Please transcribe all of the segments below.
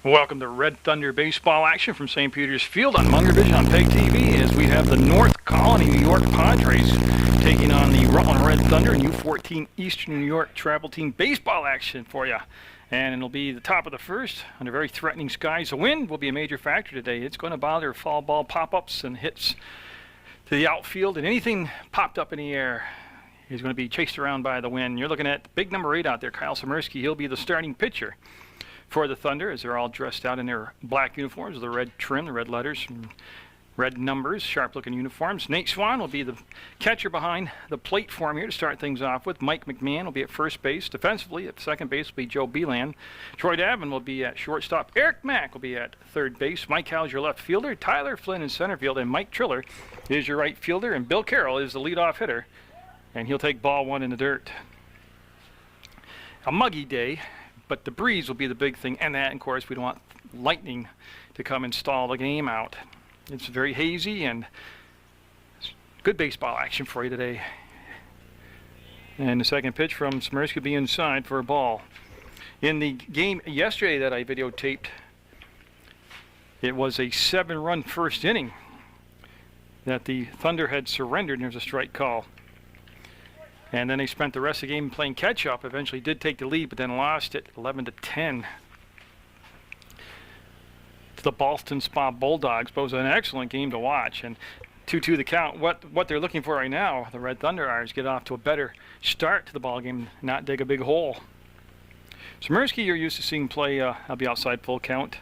Welcome to Red Thunder baseball action from St. Peter's Field on Munger Vision on PEGTV as we have the North Colonie, New York Padres taking on the Rutland Red Thunder and U14 Eastern New York travel team baseball action for you. And it'll be the top of the first under very threatening skies. The wind will be a major factor today. It's going to bother foul ball pop-ups and hits to the outfield, and anything popped up in the air is going to be chased around by the wind. You're looking at big number 8 out there, Kyle Smirski. He'll be the starting pitcher for the Thunder as they're all dressed out in their black uniforms, the red trim, the red letters, and red numbers, sharp-looking uniforms. Nate Swan will be the catcher behind the plate for him here to start things off with. Mike McMahon will be at first base. Defensively, at second base will be Joe Beeland. Troy Davin will be at shortstop. Eric Mack will be at third base. Mike Howell's your left fielder. Tyler Flynn in center field. And Mike Triller is your right fielder. And Bill Carroll is the leadoff hitter. And he'll take ball one in the dirt. A muggy day, but the breeze will be the big thing. And that, of course, we don't want lightning to come and stall the game out. It's very hazy and good baseball action for you today. And the second pitch from Smirski will be inside for a ball. In the game yesterday that I videotaped, it was a 7-run first inning that the Thunder had surrendered, and there was a strike call. And then they spent the rest of the game playing catch-up. Eventually did take the lead, but then lost it 11-10. The Boston Spa Bulldogs, but it was an excellent game to watch, and 2-2 the count. What they're looking for right now, the Red Thunder are, is get off to a better start to the ball game, not dig a big hole. Smirski, you're used to seeing play. I'll be outside full count.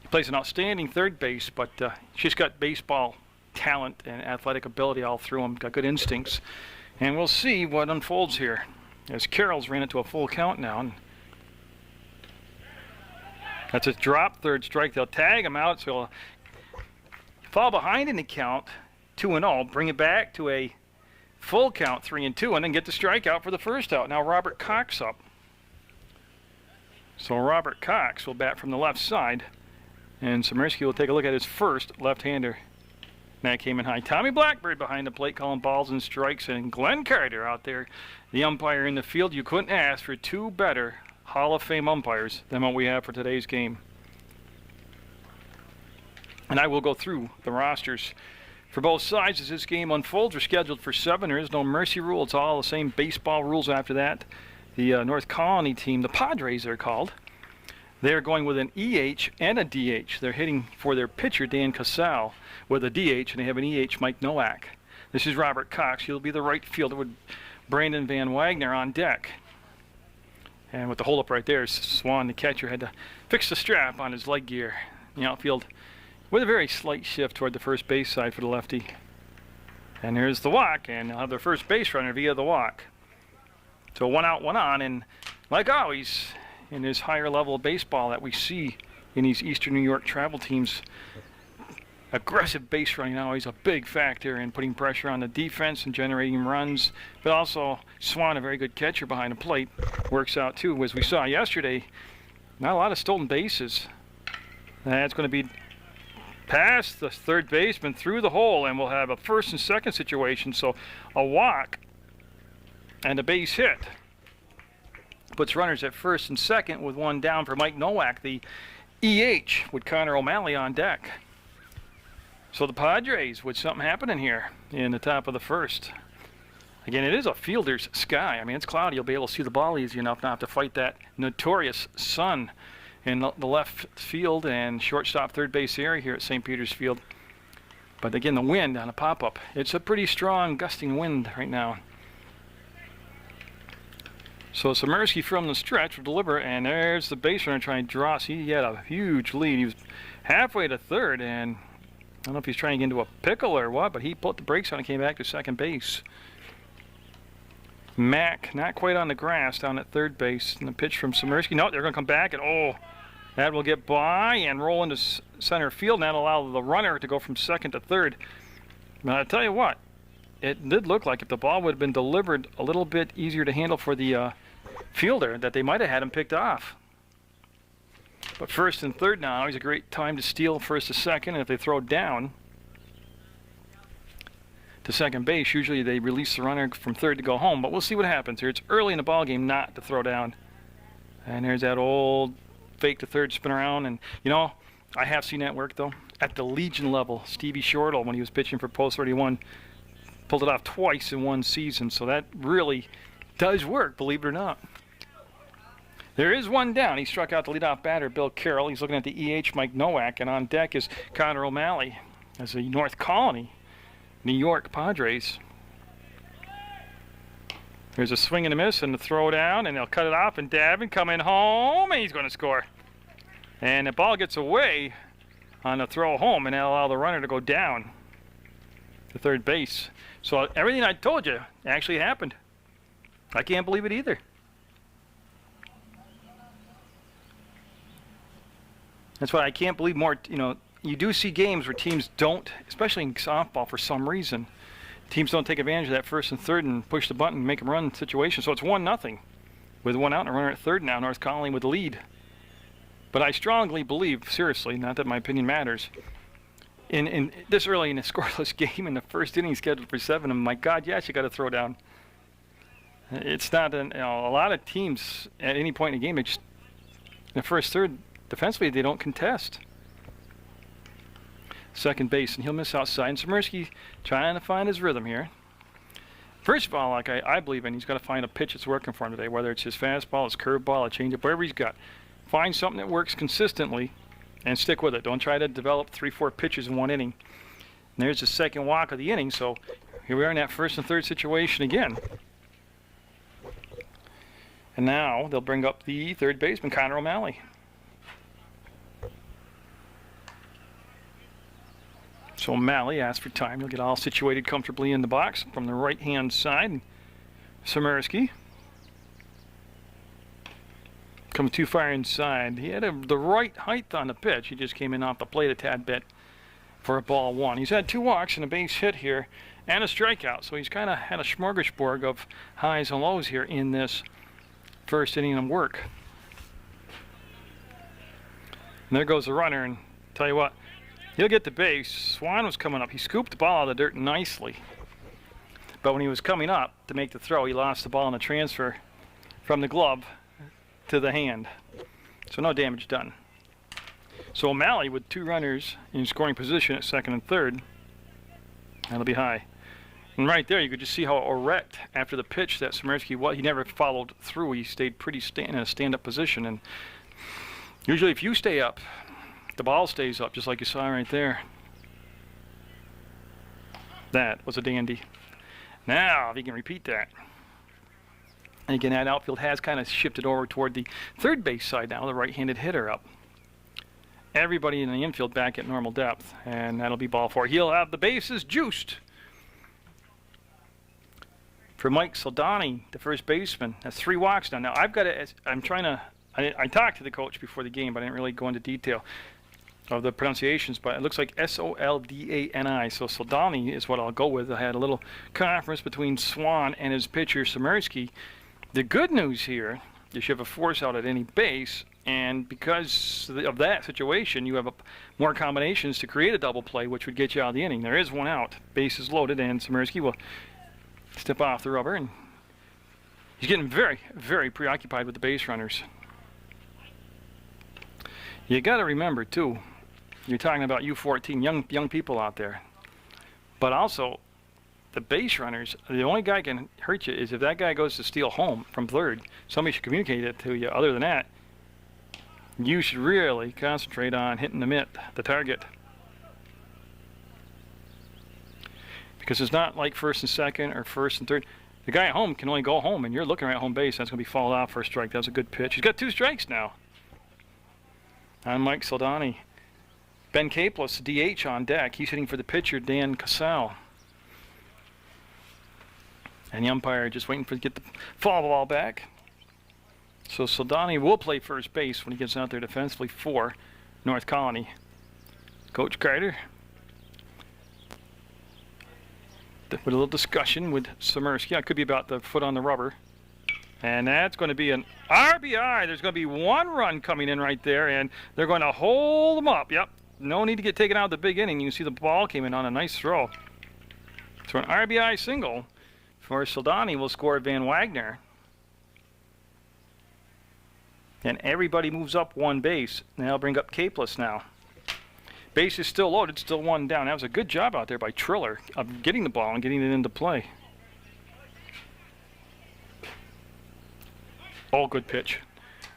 He plays an outstanding third base, but she's got baseball talent and athletic ability all through him. Got good instincts, and we'll see what unfolds here as Carroll's ran into a full count now. And that's a drop, third strike. They'll tag him out, so he'll fall behind in the count, 2-0, bring it back to a full count, 3-2, and then get the strikeout for the first out. Now Robert Cox up. So Robert Cox will bat from the left side, and Smirski will take a look at his first left-hander. That came in high. Tommy Blackbird behind the plate calling balls and strikes, and Glenn Carter out there, the umpire in the field. You couldn't ask for two better Hall of Fame umpires than what we have for today's game. And I will go through the rosters for both sides as this game unfolds. We're scheduled for 7. There is no mercy rule. It's all the same baseball rules after that. The North Colonie team, the Padres they're called, they're going with an EH and a DH. They're hitting for their pitcher, Dan Casal, with a DH, and they have an EH, Mike Nowak. This is Robert Cox. He'll be the right fielder with Brandon Van Wagner on deck. And with the holdup right there, Swan, the catcher, had to fix the strap on his leg gear in the outfield with a very slight shift toward the first base side for the lefty. And there's the walk, and they'll have their first base runner via the walk. So 1 out, 1 on, and like always, in this higher level of baseball that we see in these Eastern New York travel teams, aggressive base running now is a big factor in putting pressure on the defense and generating runs. But also, Swan, a very good catcher behind the plate, works out too. As we saw yesterday, not a lot of stolen bases. That's going to be past the third baseman through the hole, and we'll have a first and second situation. So a walk and a base hit puts runners at first and second with 1 down for Mike Nowak, the EH, with Connor O'Malley on deck. So the Padres, with something happening here in the top of the first. Again, it is a fielder's sky. I mean, it's cloudy. You'll be able to see the ball easy enough not to fight that notorious sun in the left field and shortstop third base area here at St. Peter's Field. But again, the wind on a pop-up. It's a pretty strong gusting wind right now. So Smirski from the stretch will deliver, and there's the base runner trying to draw. See, he had a huge lead. He was halfway to third, and I don't know if he's trying to get into a pickle or what, but he put the brakes on and came back to second base. Mack not quite on the grass down at third base. And the pitch from Smirski. No, they're going to come back, and that will get by and roll into center field, and that'll allow the runner to go from second to third. But I'll tell you what, it did look like if the ball would have been delivered a little bit easier to handle for the fielder, that they might have had him picked off. But first and third now is a great time to steal first to second, and if they throw down to second base, usually they release the runner from third to go home, but we'll see what happens here. It's early in the ball game not to throw down. And there's that old fake to third, spin around, and you know, I have seen that work though. At the Legion level, Stevie Shortle, when he was pitching for Post 31, pulled it off twice in one season, so that really does work, believe it or not. There is one down. He struck out the leadoff batter, Bill Carroll. He's looking at the EH, Mike Nowak, and on deck is Connor O'Malley as the North Colony, New York Padres. There's a swing and a miss and the throw down, and they'll cut it off, and Davin coming home, and he's going to score. And the ball gets away on the throw home, and that'll allow the runner to go down to third base. So everything I told you actually happened. I can't believe it either. That's why I can't believe more, you know, you do see games where teams don't, especially in softball for some reason, teams don't take advantage of that first and third and push the button and make them run situation. So it's 1-0 with one out and a runner at third now, North Colonie with the lead. But I strongly believe, seriously, not that my opinion matters, in this early in a scoreless game in the first inning scheduled for 7, and my God, yes, you got to throw down. It's not, you know, a lot of teams at any point in the game, they just, in the first third, defensively, they don't contest. Second base, and he'll miss outside. And Smirski trying to find his rhythm here. First of all, like I believe in, he's got to find a pitch that's working for him today, whether it's his fastball, his curveball, a changeup, whatever he's got. Find something that works consistently and stick with it. Don't try to develop 3-4 pitches in one inning. And there's the second walk of the inning, so here we are in that first and third situation again. And now they'll bring up the third baseman, Connor O'Malley. So O'Malley asks for time. He'll get all situated comfortably in the box from the right-hand side. Smirski comes too far inside. He had the right height on the pitch. He just came in off the plate a tad bit for a ball one. He's had 2 walks and a base hit here and a strikeout. So he's kind of had a smorgasbord of highs and lows here in this first inning of work. And there goes the runner, and tell you what, he'll get the base. Swan was coming up. He scooped the ball out of the dirt nicely. But when he was coming up to make the throw, he lost the ball in the transfer from the glove to the hand. So no damage done. So O'Malley with 2 runners in scoring position at second and third. That'll be high. And right there, you could just see how erect after the pitch that Smirski was. He never followed through. He stayed pretty in a stand-up position. And usually if you stay up, the ball stays up, just like you saw right there. That was a dandy. Now, if you can repeat that. And again, that outfield has kind of shifted over toward the third base side now, the right-handed hitter up. Everybody in the infield back at normal depth, and that'll be ball 4. He'll have the bases juiced. For Mike Saldani, the first baseman, that's 3 walks now. Now, I've got to, I talked to the coach before the game, but I didn't really go into detail of the pronunciations, but it looks like Soldani. So Saldani is what I'll go with. I had a little conference between Swan and his pitcher, Smirski. The good news here is you have a force out at any base, and because of that situation, you have more combinations to create a double play, which would get you out of the inning. There is one out. Base is loaded, and Smirski will step off the rubber, and he's getting very, very preoccupied with the base runners. You got to remember, too, you're talking about U14, young people out there. But also, the base runners, the only guy can hurt you is if that guy goes to steal home from third. Somebody should communicate it to you. Other than that, you should really concentrate on hitting the target. Because it's not like first and second or first and third. The guy at home can only go home, and you're looking right at home base. That's going to be fouled off for a strike. That's a good pitch. He's got 2 strikes now. On Mike Saldani. Ben Capeless, DH on deck. He's hitting for the pitcher, Dan Casal. And the umpire just waiting to get the foul ball back. So Saldani will play first base when he gets out there defensively for North Colonie. Coach Carter with a little discussion with Smirski. It could be about the foot on the rubber. And that's going to be an RBI. There's going to be 1 run coming in right there, and they're going to hold them up. Yep, no need to get taken out of the big inning. You can see the ball came in on a nice throw. So an RBI single for Saldani will score Van Wagner. and everybody moves up one base. And they'll bring up Capeless now. Base is still loaded, still one down. That was a good job out there by Triller of getting the ball and getting it into play. Oh, good pitch.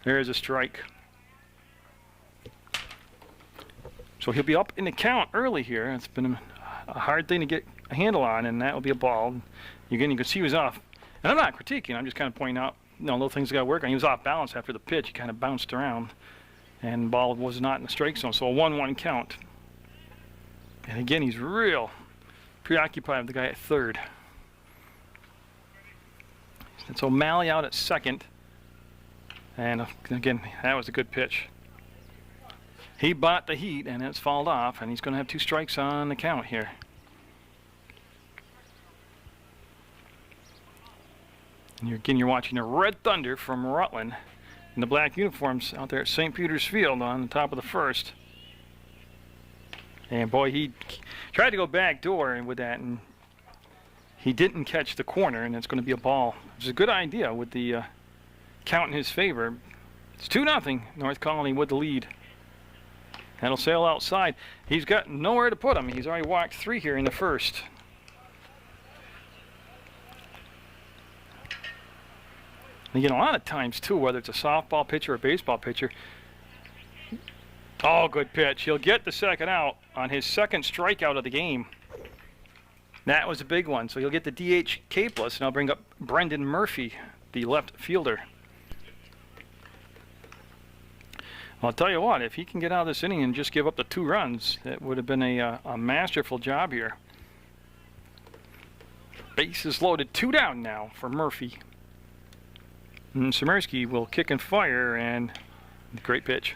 There's a strike. So he'll be up in the count early here. It's been a hard thing to get a handle on, and that will be a ball. Again, you can see he was off. And I'm not critiquing, I'm just kind of pointing out, little things got to work on. He was off balance after the pitch. He kind of bounced around, and the ball was not in the strike zone. So a 1-1 count. And again, he's real preoccupied with the guy at third. And so O'Malley out at second. And again, that was a good pitch. He bought the heat, and it's fouled off, and he's going to have 2 strikes on the count here. And you're watching the Red Thunder from Rutland in the black uniforms out there at St. Peter's Field on the top of the first. And boy, he tried to go back door with that, and he didn't catch the corner, and it's going to be a ball. It's a good idea with the count in his favor. It's 2-0, North Colonie with the lead. That'll sail outside. He's got nowhere to put him. He's already walked 3 here in the first. And again, a lot of times, too, whether it's a softball pitcher or a baseball pitcher. Oh, good pitch. He'll get the second out on his second strikeout of the game. That was a big one. So he'll get the DH Capeless, and I'll bring up Brendan Murphy, the left fielder. I'll tell you what, if he can get out of this inning and just give up the 2 runs, that would have been a masterful job here. Base is loaded, 2 down now for Murphy. And Szymerski will kick and fire, and great pitch.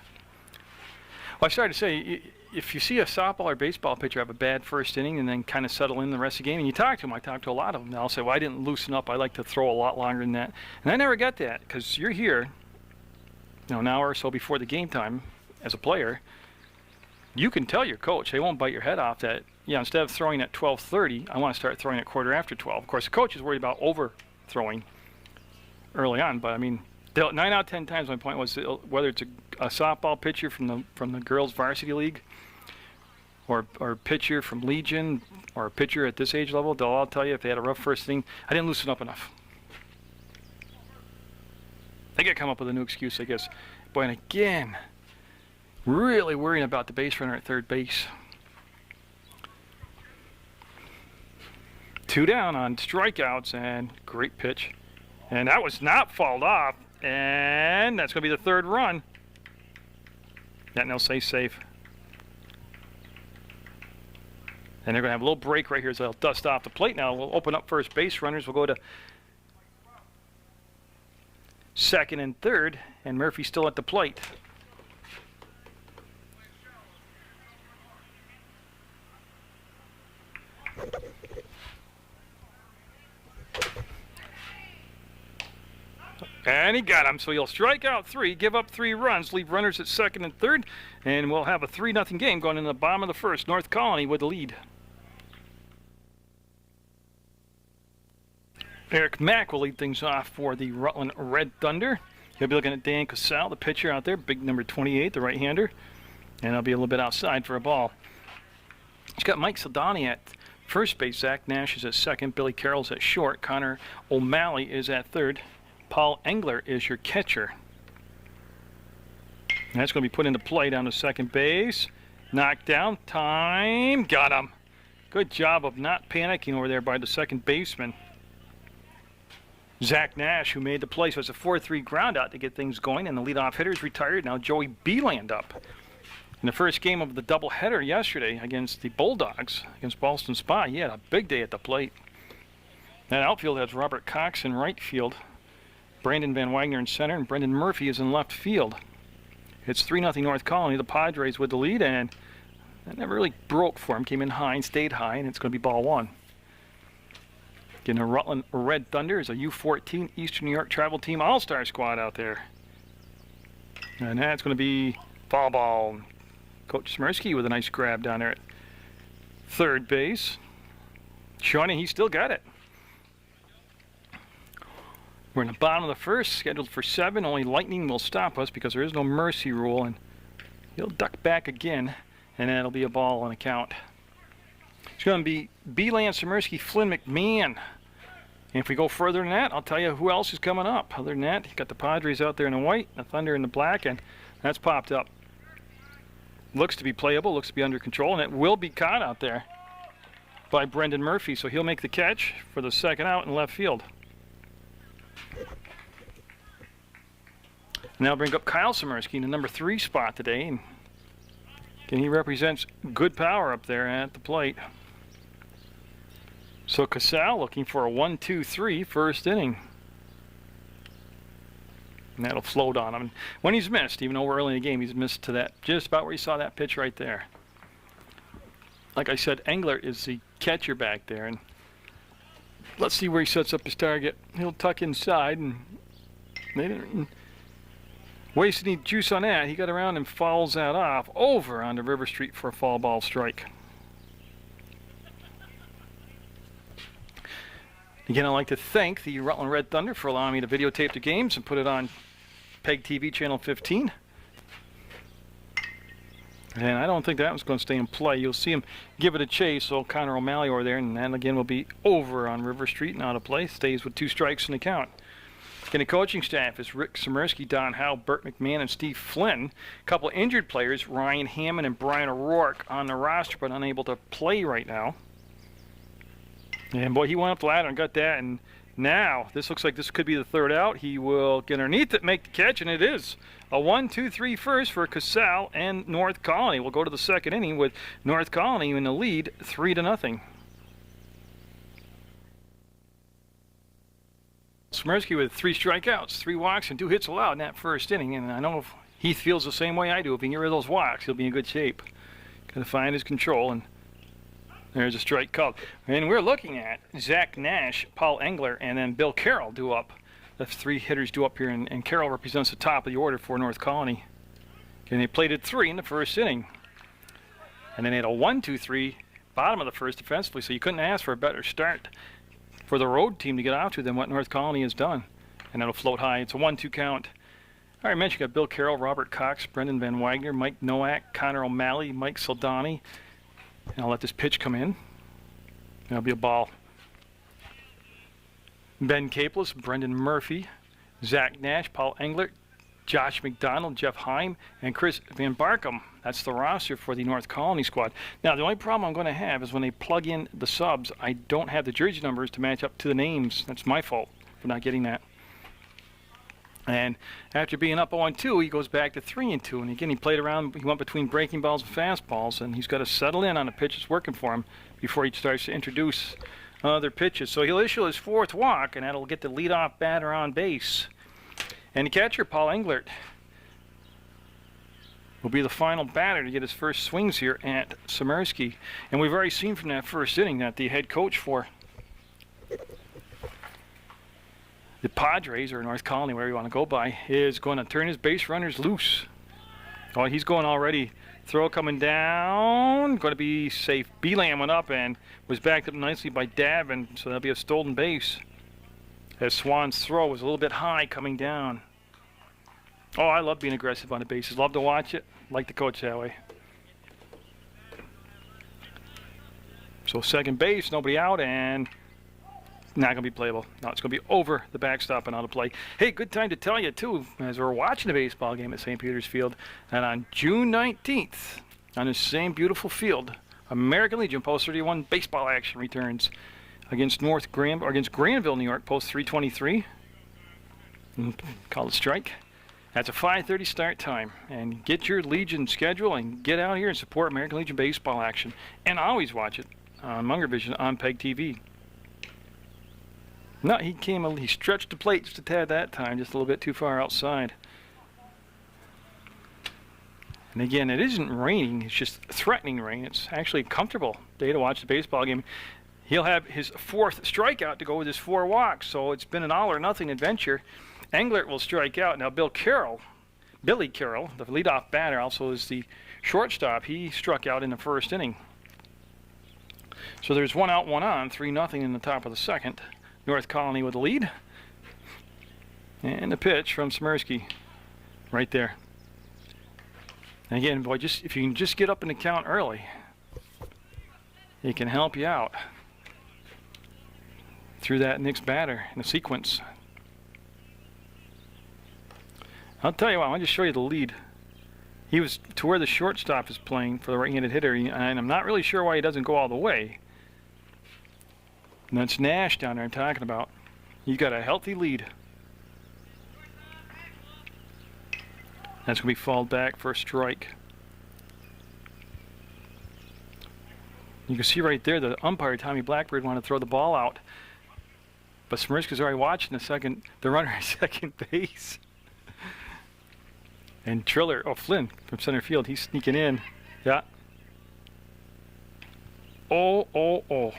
Well, I started to say, if you see a softball or baseball pitcher have a bad first inning and then kind of settle in the rest of the game, and you talk to them, I talk to a lot of them, they'll say, well, I didn't loosen up, I like to throw a lot longer than that. And I never get that, because you're here, an hour or so before the game time as a player. You can tell your coach, they won't bite your head off that, instead of throwing at 12:30, I want to start throwing at quarter after 12. Of course, the coach is worried about overthrowing early on, but I mean, 9 out of 10 times my point was whether it's a softball pitcher from the girls varsity league, or a pitcher from Legion, or a pitcher at this age level, they'll all tell you if they had a rough first inning, I didn't loosen up enough. They gotta come up with a new excuse, I guess. Boy, and again, really worrying about the base runner at third base. 2 down on strikeouts, and great pitch. And that was not fouled off, and that's going to be the 3rd run. And they'll say safe. And they're going to have a little break right here, so they'll dust off the plate now. We'll open up first base runners. We'll go to second and third, and Murphy's still at the plate. And he got him, so he'll strike out 3, give up 3 runs, leave runners at second and third, and we'll have a 3-0 game going in the bottom of the first. North Colonie with the lead. Eric Mack will lead things off for the Rutland Red Thunder. He'll be looking at Dan Casal, the pitcher out there, big number 28, the right-hander, and I'll be a little bit outside for a ball. He's got Mike Saldani at first base, Zach Nash is at second, Billy Carroll's at short, Connor O'Malley is at third. Paul Engler is your catcher. And that's going to be put into play down to second base. Knocked down. Time. Got him. Good job of not panicking over there by the second baseman. Zach Nash, who made the play. So it's a 4-3 ground out to get things going. And the leadoff hitter is retired. Now Joey Beeland up. In the first game of the doubleheader yesterday against the Bulldogs, against Ballston Spa, he had a big day at the plate. That outfield has Robert Cox in right field. Brandon Van Wagner in center, and Brendan Murphy is in left field. It's 3-0 North Colonie. The Padres with the lead, and that never really broke for him. Came in high and stayed high, and it's going to be ball 1. Getting a Rutland Red Thunder is a U14 Eastern New York travel team all-star squad out there. And that's going to be foul ball. Coach Szymerski with a nice grab down there at third base. Shawnee, he still got it. We're in the bottom of the first, scheduled for 7. Only lightning will stop us because there is no mercy rule, and he'll duck back again, and then it'll be a ball on account. It's going to be Beeland, Swiderski, Flynn, McMahon. And if we go further than that, I'll tell you who else is coming up. Other than that, you got the Padres out there in the white, the Thunder in the black, and that's popped up. Looks to be playable, looks to be under control, and it will be caught out there by Brendan Murphy. So he'll make the catch for the second out in left field. Now bring up Kyle Swiderski in the number 3 spot today. And he represents good power up there at the plate. So Casal looking for a 1-2-3 first inning. And that'll float on him. When he's missed, even though we're early in the game, he's missed to that, just about where you saw that pitch right there. Like I said, Englert is the catcher back there. And let's see where he sets up his target. He'll tuck inside, and they didn't waste any juice on that. He got around and fouls that off over onto River Street for a foul ball strike. Again, I'd like to thank the Rutland Red Thunder for allowing me to videotape the games and put it on PEGTV channel 15. And I don't think that one's going to stay in play. You'll see him give it a chase, so Connor O'Malley over there, and then again will be over on River Street and out of play. Stays with 2 strikes in the count. Again, the coaching staff is Rick Swiderski, Don Howe, Burt McMahon, and Steve Flynn. A couple of injured players, Ryan Hammond and Brian O'Rourke, on the roster, but unable to play right now. And boy, he went up the ladder and got that, and now this looks like this could be the third out. He will get underneath it, make the catch, and it is a 1-2-3 first for Casal and North Colonie. We'll go to the second inning with North Colonie in the lead, 3-0. Swiderski with 3 strikeouts, 3 walks, and 2 hits allowed in that first inning. And I know if Heath feels the same way I do. If he can get rid of those walks, he'll be in good shape. Got to find his control, and there's a strike called. And we're looking at Zach Nash, Paul Engler, and then Bill Carroll due up. The 3 hitters due up here, and Carroll represents the top of the order for North Colonie. And they played at 3 in the first inning. And then they had a 1-2-3 bottom of the first defensively, so you couldn't ask for a better start for the road team to get out to than what North Colonie has done. And it'll float high. It's a 1-2 count. All right, I mentioned you got Bill Carroll, Robert Cox, Brendan Van Wagner, Mike Nowak, Connor O'Malley, Mike Saldani. And I'll let this pitch come in. That'll be a ball. Ben Capeless, Brendan Murphy, Zach Nash, Paul Englert, Josh McDonald, Jeff Heim, and Chris Van Barkum. That's the roster for the North Colonie squad. Now, the only problem I'm going to have is when they plug in the subs, I don't have the jersey numbers to match up to the names. That's my fault for not getting that. And after being up 0-2, he goes back to 3-2. And again, he played around. He went between breaking balls and fastballs, and he's got to settle in on the pitch that's working for him before he starts to introduce other pitches. So he'll issue his 4th walk, and that'll get the leadoff batter on base. And the catcher, Paul Englert, will be the final batter to get his first swings here at Swiderski. And we've already seen from that first inning that the head coach for the Padres, or North Colonie, wherever you want to go by, is going to turn his base runners loose. Oh, he's going already. Throw coming down. Going to be safe. Beeland went up and was backed up nicely by Davin, so that'll be a stolen base. As Swan's throw was a little bit high coming down. Oh, I love being aggressive on the bases. Love to watch it. Like the coach that way. So second base, nobody out, and not going to be playable. No, it's going to be over the backstop and out of play. Hey, good time to tell you, too, as we're watching the baseball game at St. Peter's Field, and on June 19th, on the same beautiful field, American Legion Post 31 baseball action returns against Granville, New York, Post 323. Call it strike. That's a 5:30 start time. And get your Legion schedule and get out here and support American Legion baseball action. And always watch it on Munger Vision on PEGTV. No, he stretched the plate just a tad that time, just a little bit too far outside. And again, it isn't raining, it's just threatening rain. It's actually a comfortable day to watch the baseball game. He'll have his 4th strikeout to go with his 4 walks, so it's been an all or nothing adventure. Englert will strike out. Now Billy Carroll, the leadoff batter, also is the shortstop. He struck out in the first inning. So there's 1 out, 1 on, 3-0 in the top of the second. North Colonie with the lead. And the pitch from Smirsky right there. And again, boy, just if you can just get up in the count early, it can help you out through that next batter in the sequence. I'll tell you what, I'll just show you the lead. He was to where the shortstop is playing for the right-handed hitter, and I'm not really sure why he doesn't go all the way. And that's Nash down there I'm talking about. He's got a healthy lead. That's going to be fouled back for a strike. You can see right there the umpire, Tommy Blackbird, wanted to throw the ball out. But Smirsky's already watching the runner at second base. And Flynn from center field, he's sneaking in. Yeah. Oh.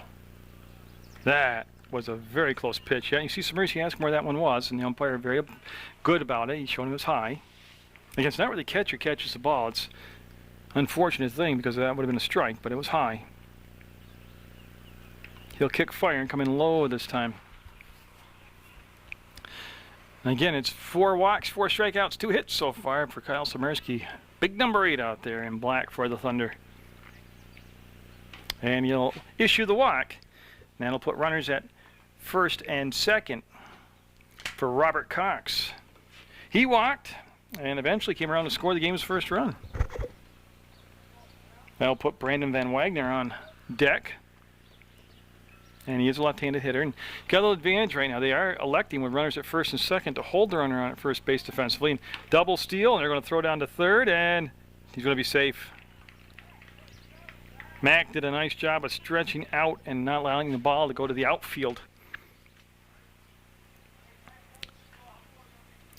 That was a very close pitch. Yeah, you see Smirsky asked him where that one was, and the umpire very good about it. He's showing him it was high. Again, it's not where the catcher catches the ball. It's an unfortunate thing because that would have been a strike, but it was high. He'll kick fire and come in low this time. And again, it's 4 walks, 4 strikeouts, 2 hits so far for Kyle Smirsky. Big number 8 out there in black for the Thunder. And he'll issue the walk. And that'll put runners at first and second for Robert Cox. He walked and eventually came around to score the game's first run. That'll put Brandon Van Wagner on deck. And he is a left-handed hitter. And got a little advantage right now. They are electing with runners at first and second to hold the runner on at first base defensively. And double steal, and they're going to throw down to third, and he's going to be safe. Mack did a nice job of stretching out and not allowing the ball to go to the outfield.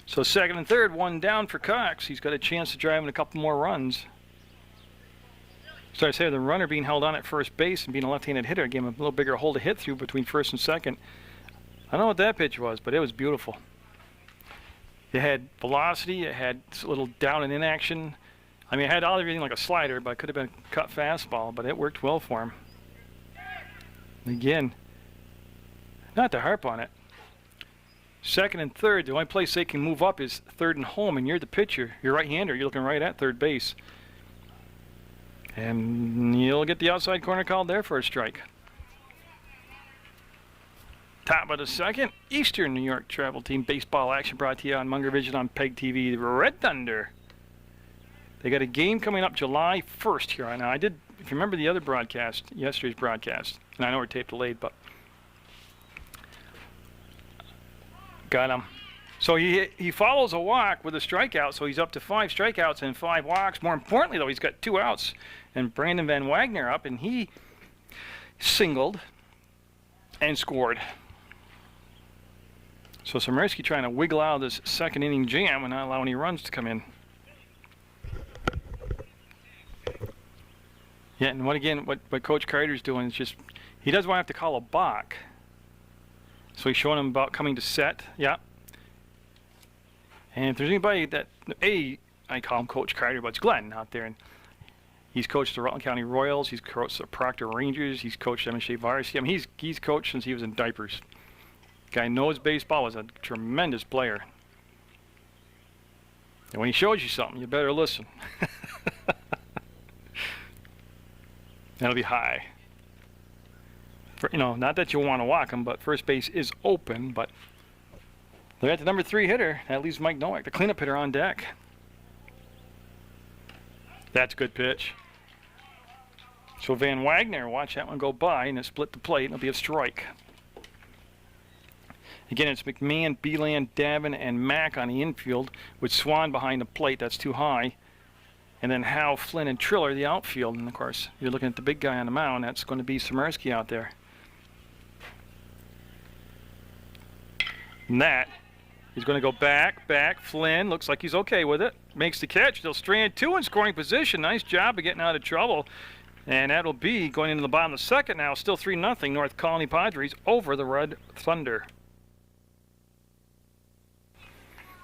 So second and third, 1 down for Cox. He's got a chance to drive in a couple more runs. So I say the runner being held on at first base and being a left-handed hitter gave him a little bigger hole to hit through between first and second. I don't know what that pitch was, but it was beautiful. It had velocity, it had a little down and in action. I mean, it had everything like a slider, but it could have been a cut fastball, but it worked well for him. Again, not to harp on it. Second and third, the only place they can move up is third and home, and you're the pitcher. You're right-hander, you're looking right at third base. And you'll get the outside corner called there for a strike. Top of the second, Eastern New York travel team baseball action brought to you on Munger Vision on PEGTV. The Red Thunder. They got a game coming up July 1st here right now. I did, if you remember the other broadcast, yesterday's broadcast, and I know we're tape delayed, but got him. So he follows a walk with a strikeout, so he's up to 5 strikeouts and 5 walks. More importantly, though, he's got 2 outs, and Brandon Van Wagner up, and he singled and scored. So Smirsky trying to wiggle out of this second inning jam and not allow any runs to come in. Yeah, and what Coach Carter's doing is just, he doesn't want to have to call a balk. So he's showing him about coming to set. Yeah. And if there's anybody that, I call him Coach Carter, but it's Glenn out there. And he's coached the Rutland County Royals. He's coached the Proctor Rangers. He's coached MSA Varsity. I mean, he's coached since he was in diapers. Guy knows baseball, was a tremendous player. And when he shows you something, you better listen. That'll be high. Not that you want to walk him, but first base is open, but they're at the number 3 hitter. That leaves Mike Nowak, the cleanup hitter, on deck. That's a good pitch. So Van Wagner, watch that one go by, and it split the plate, and it'll be a strike. Again, it's McMahon, Beeland, Davin, and Mack on the infield, with Swan behind the plate. That's too high. And then Howe, Flynn, and Triller, the outfield. And, of course, you're looking at the big guy on the mound. That's going to be Smirsky out there. And that is going to go back. Flynn looks like he's okay with it. Makes the catch. They'll strand 2 in scoring position. Nice job of getting out of trouble. And that'll be going into the bottom of the second now. Still 3-0 North Colonie Padres over the Red Thunder.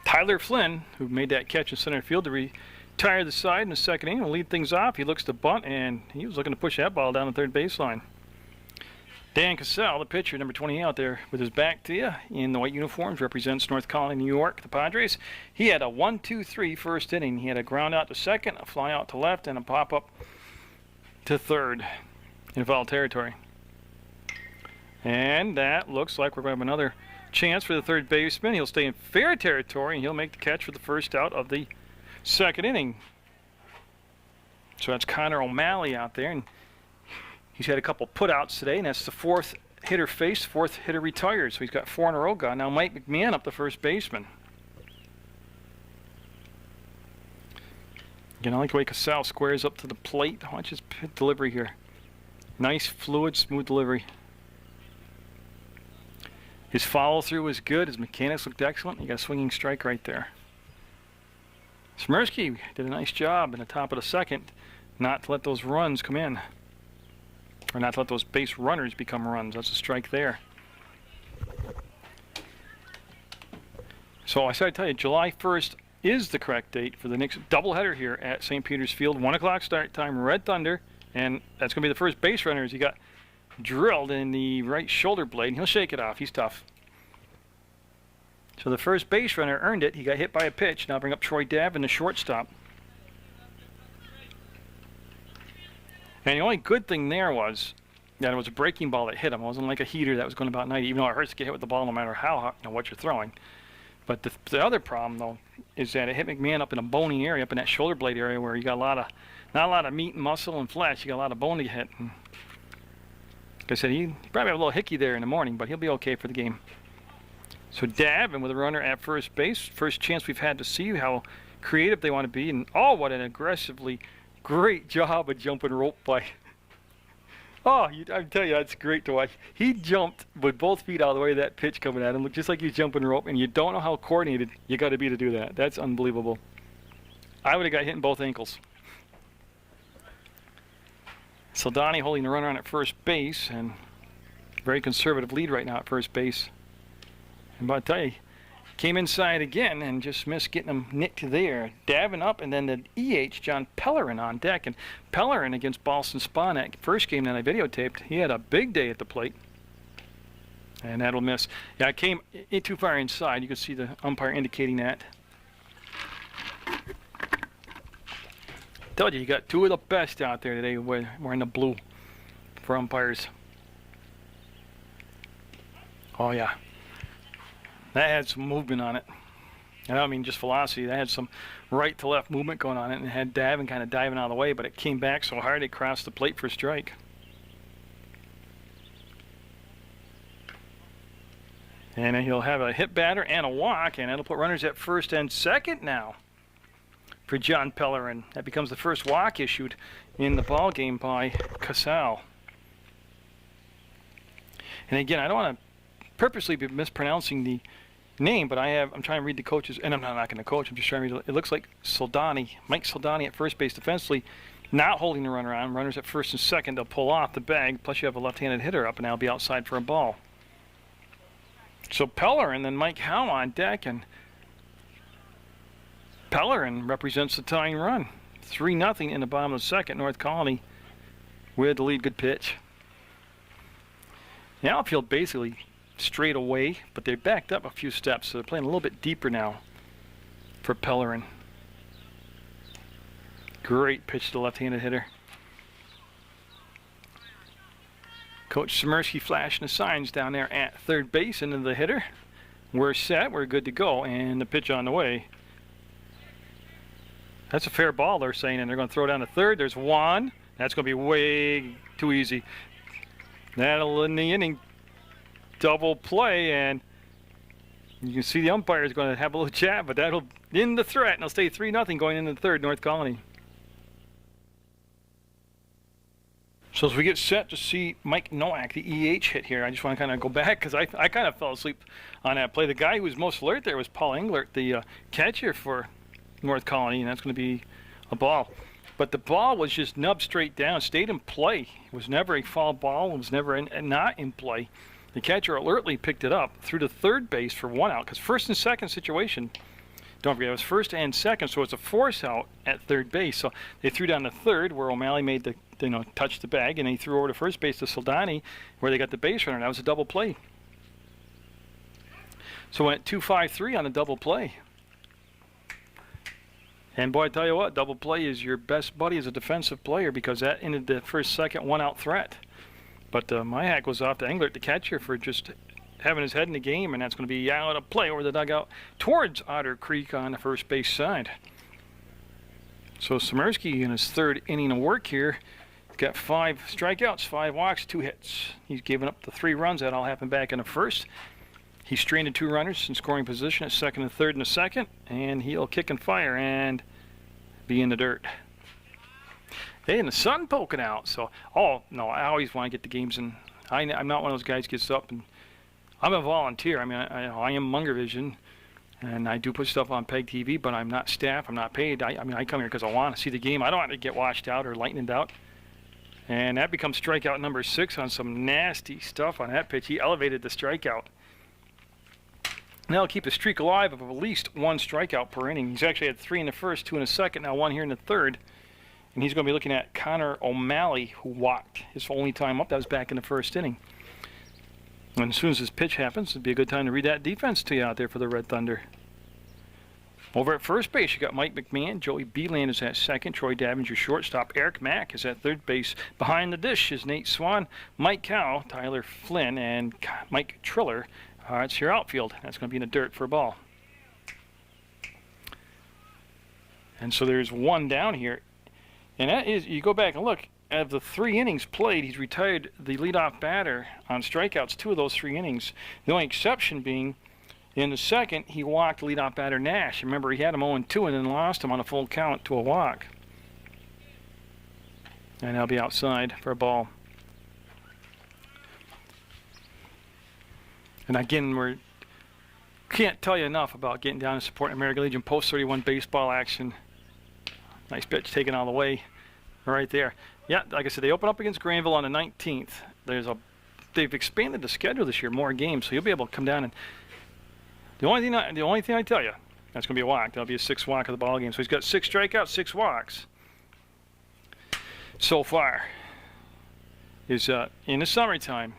Tyler Flynn, who made that catch in center field to retire the side in the second inning, will lead things off. He looks to bunt, and he was looking to push that ball down the third baseline. Dan Cassell, the pitcher, number 20 out there with his back to you in the white uniforms, represents North Colonie, New York, the Padres. He had a 1-2-3 first inning. He had a ground out to second, a fly out to left, and a pop up to third in foul territory. And that looks like we're going to have another chance for the third baseman. He'll stay in fair territory, and he'll make the catch for the first out of the second inning. So that's Connor O'Malley out there, and he's had a couple putouts today, and that's the fourth hitter faced, fourth hitter retired. So he's got 4 in a row gone. Now Mike McMahon up the first baseman. Again, I like the way Cassell squares up to the plate. Watch his delivery here. Nice, fluid, smooth delivery. His follow-through was good. His mechanics looked excellent. He got a swinging strike right there. Smirsky did a nice job in the top of the second not to let those runs come in. Or not to let those base runners become runs. That's a strike there. So I started to tell you, July 1st is the correct date for the next doubleheader here at St. Peter's Field. 1 o'clock start time, Red Thunder. And that's going to be the first base runner as he got drilled in the right shoulder blade. And he'll shake it off. He's tough. So the first base runner earned it. He got hit by a pitch. Now bring up Troy Davin, the shortstop. And the only good thing there was that it was a breaking ball that hit him. It wasn't like a heater that was going about 90, even though it hurts to get hit with the ball no matter how, what you're throwing. But the other problem, though, is that it hit McMahon up in a bony area, up in that shoulder blade area where you got not a lot of meat and muscle and flesh. You got a lot of bone to hit. And like I said, he probably have a little hickey there in the morning, but he'll be okay for the game. So Davin with a runner at first base. First chance we've had to see how creative they want to be. And oh, what an aggressively great job of jumping rope by. Oh, I tell you, that's great to watch. He jumped with both feet out of the way of that pitch coming at him. Looked just like he was jumping rope, and you don't know how coordinated you got to be to do that. That's unbelievable. I would have got hit in both ankles. Soldani holding the runner on at first base, and very conservative lead right now at first base. And I tell you, came inside again and just missed getting him nicked there. Davin up, and then the EH, John Pellerin, on deck. And Pellerin against Boston Spa, that first game that I videotaped, he had a big day at the plate. And that'll miss. Yeah, I came too far inside. You can see the umpire indicating that. Told you got 2 of the best out there today wearing the blue for umpires. Oh, yeah. That had some movement on it. And I don't mean just velocity. That had some right to left movement going on it, and it had Davin kind of diving out of the way, but it came back so hard it crossed the plate for a strike. And he'll have a hit batter and a walk, and that'll put runners at first and second now for John Pellerin. That becomes the first walk issued in the ball game by Cassell. And again, I don't want to purposely be mispronouncing the name, but I'm trying to read the coaches, and I'm not going to coach. I'm just trying to read. It looks like Soldani, Mike Soldani at first base defensively, not holding the runner on. Runners at first and second, they'll pull off the bag. Plus, you have a left-handed hitter up, and they'll be outside for a ball. So Pellerin, then Mike Howe on deck, and Pellerin represents the tying run. 3-0 in the bottom of the second. North Colonie with the lead. Good pitch. The outfield basically straight away, but they backed up a few steps, so they're playing a little bit deeper now for Pellerin. Great pitch to the left-handed hitter. Coach Smirsky flashing the signs down there at third base into the hitter. We're set, we're good to go, and the pitch on the way. That's a fair ball, they're saying, and they're going to throw down to third. There's one. That's going to be way too easy. That'll end the inning. Double play, and you can see the umpire is going to have a little chat, but that'll end the threat, and it'll stay 3-0 going into the third, North Colonie. So as we get set to see Mike Nowak, the EH, hit here, I just want to kind of go back because I kind of fell asleep on that play. The guy who was most alert there was Paul Englert, the catcher for North Colonie, and that's going to be a ball. But the ball was just nubbed straight down, stayed in play. It was never a foul ball. It was never not in play. The catcher alertly picked it up through to third base for 1 out, because first and second situation, Don't forget, it was first and second, so it's a force out at third base. So they threw down to third, where O'Malley made the, touched the bag, and he threw over to first base to Colonie, where they got the base runner. That was a double play. So went 2-5-3 on a double play. And boy, I tell you what, double play is your best buddy as a defensive player, because that ended the first, second, one-out threat. But my hack was off to Englert, the catcher, for just having his head in the game, and that's going to be out of play over the dugout towards Otter Creek on the first base side. So Smirski in his third inning of work here, got 5 strikeouts, 5 walks, 2 hits. He's given up the 3 runs. That all happened back in the first. He stranded 2 runners in scoring position at second and third in the second, and he'll kick and fire and be in the dirt. Hey, and the sun poking out. So, oh no, I always want to get the games in. I'm not one of those guys who gets up and I'm a volunteer. I mean, I am Munger Vision, and I do put stuff on PEGTV, but I'm not staff. I'm not paid. I mean, I come here because I want to see the game. I don't want to get washed out or lightened out. And that becomes strikeout number 6 on some nasty stuff on that pitch. He elevated the strikeout. Now he'll keep a streak alive of at least 1 strikeout per inning. He's actually had 3 in the first, 2 in the second, now 1 here in the third. And he's going to be looking at Connor O'Malley, who walked his only time up. That was back in the first inning. And as soon as this pitch happens, it'd be a good time to read that defense to you out there for the Red Thunder. Over at first base, you got Mike McMahon. Joey Beeland is at second. Troy Davinger shortstop. Eric Mack is at third base. Behind the dish is Nate Swan, Mike Cow, Tyler Flynn, and Mike Triller. It's your outfield. That's going to be in the dirt for a ball. And so there's 1 down here. And that is, you go back and look, out of the 3 innings played, he's retired the leadoff batter on strikeouts 2 of those 3 innings. The only exception being, in the second, he walked leadoff batter Nash. Remember, he had him 0-2 and then lost him on a full count to a walk. And he'll be outside for a ball. And again, we can't tell you enough about getting down and supporting American Legion Post 31 baseball action. Nice pitch taken all the way right there. Yeah, like I said, they open up against Granville on the 19th. They've expanded the schedule this year, more games, so you'll be able to come down and the only thing I tell you, that's going to be a walk. That'll be a 6th walk of the ball game. So he's got 6 strikeouts, 6 walks so far. Is in the summertime.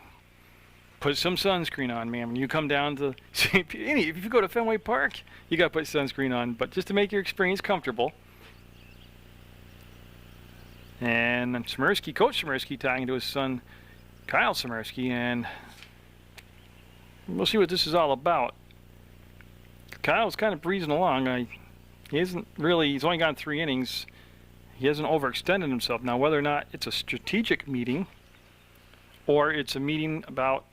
Put some sunscreen on, man. When you come down to if you go to Fenway Park, you got to put sunscreen on, but just to make your experience comfortable. And Smirski, Coach Smirski, talking to his son, Kyle Smirski, and we'll see what this is all about. Kyle's kind of breezing along. He's only gone 3 innings. He hasn't overextended himself. Now, whether or not it's a strategic meeting or it's a meeting about,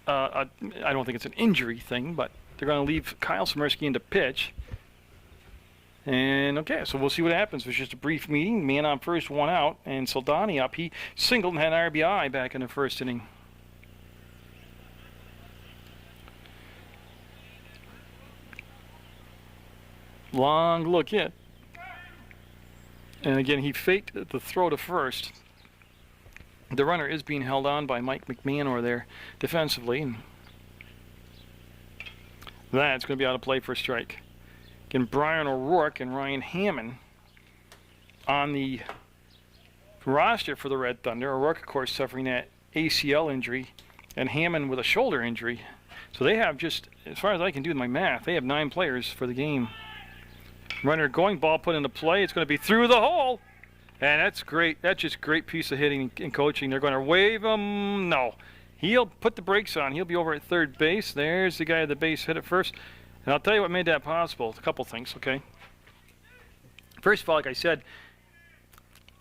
I don't think it's an injury thing, but they're going to leave Kyle Smirski into pitch. And okay, so we'll see what happens. It was just a brief meeting. Man on first, 1 out, and Soldani up. He singled and had an RBI back in the first inning. Long look in. And again, he faked the throw to first. The runner is being held on by Mike McMahon over there defensively. And that's going to be out of play for a strike. Again, Brian O'Rourke and Ryan Hammond on the roster for the Red Thunder. O'Rourke, of course, suffering that ACL injury, and Hammond with a shoulder injury. So they have just, as far as I can do with my math, they have 9 players for the game. Runner going, ball put into play. It's going to be through the hole. And that's great. That's just great piece of hitting and coaching. They're going to wave him. No. He'll put the brakes on. He'll be over at third base. There's the guy at the base hit it first. And I'll tell you what made that possible. A couple things, okay? First of all, like I said,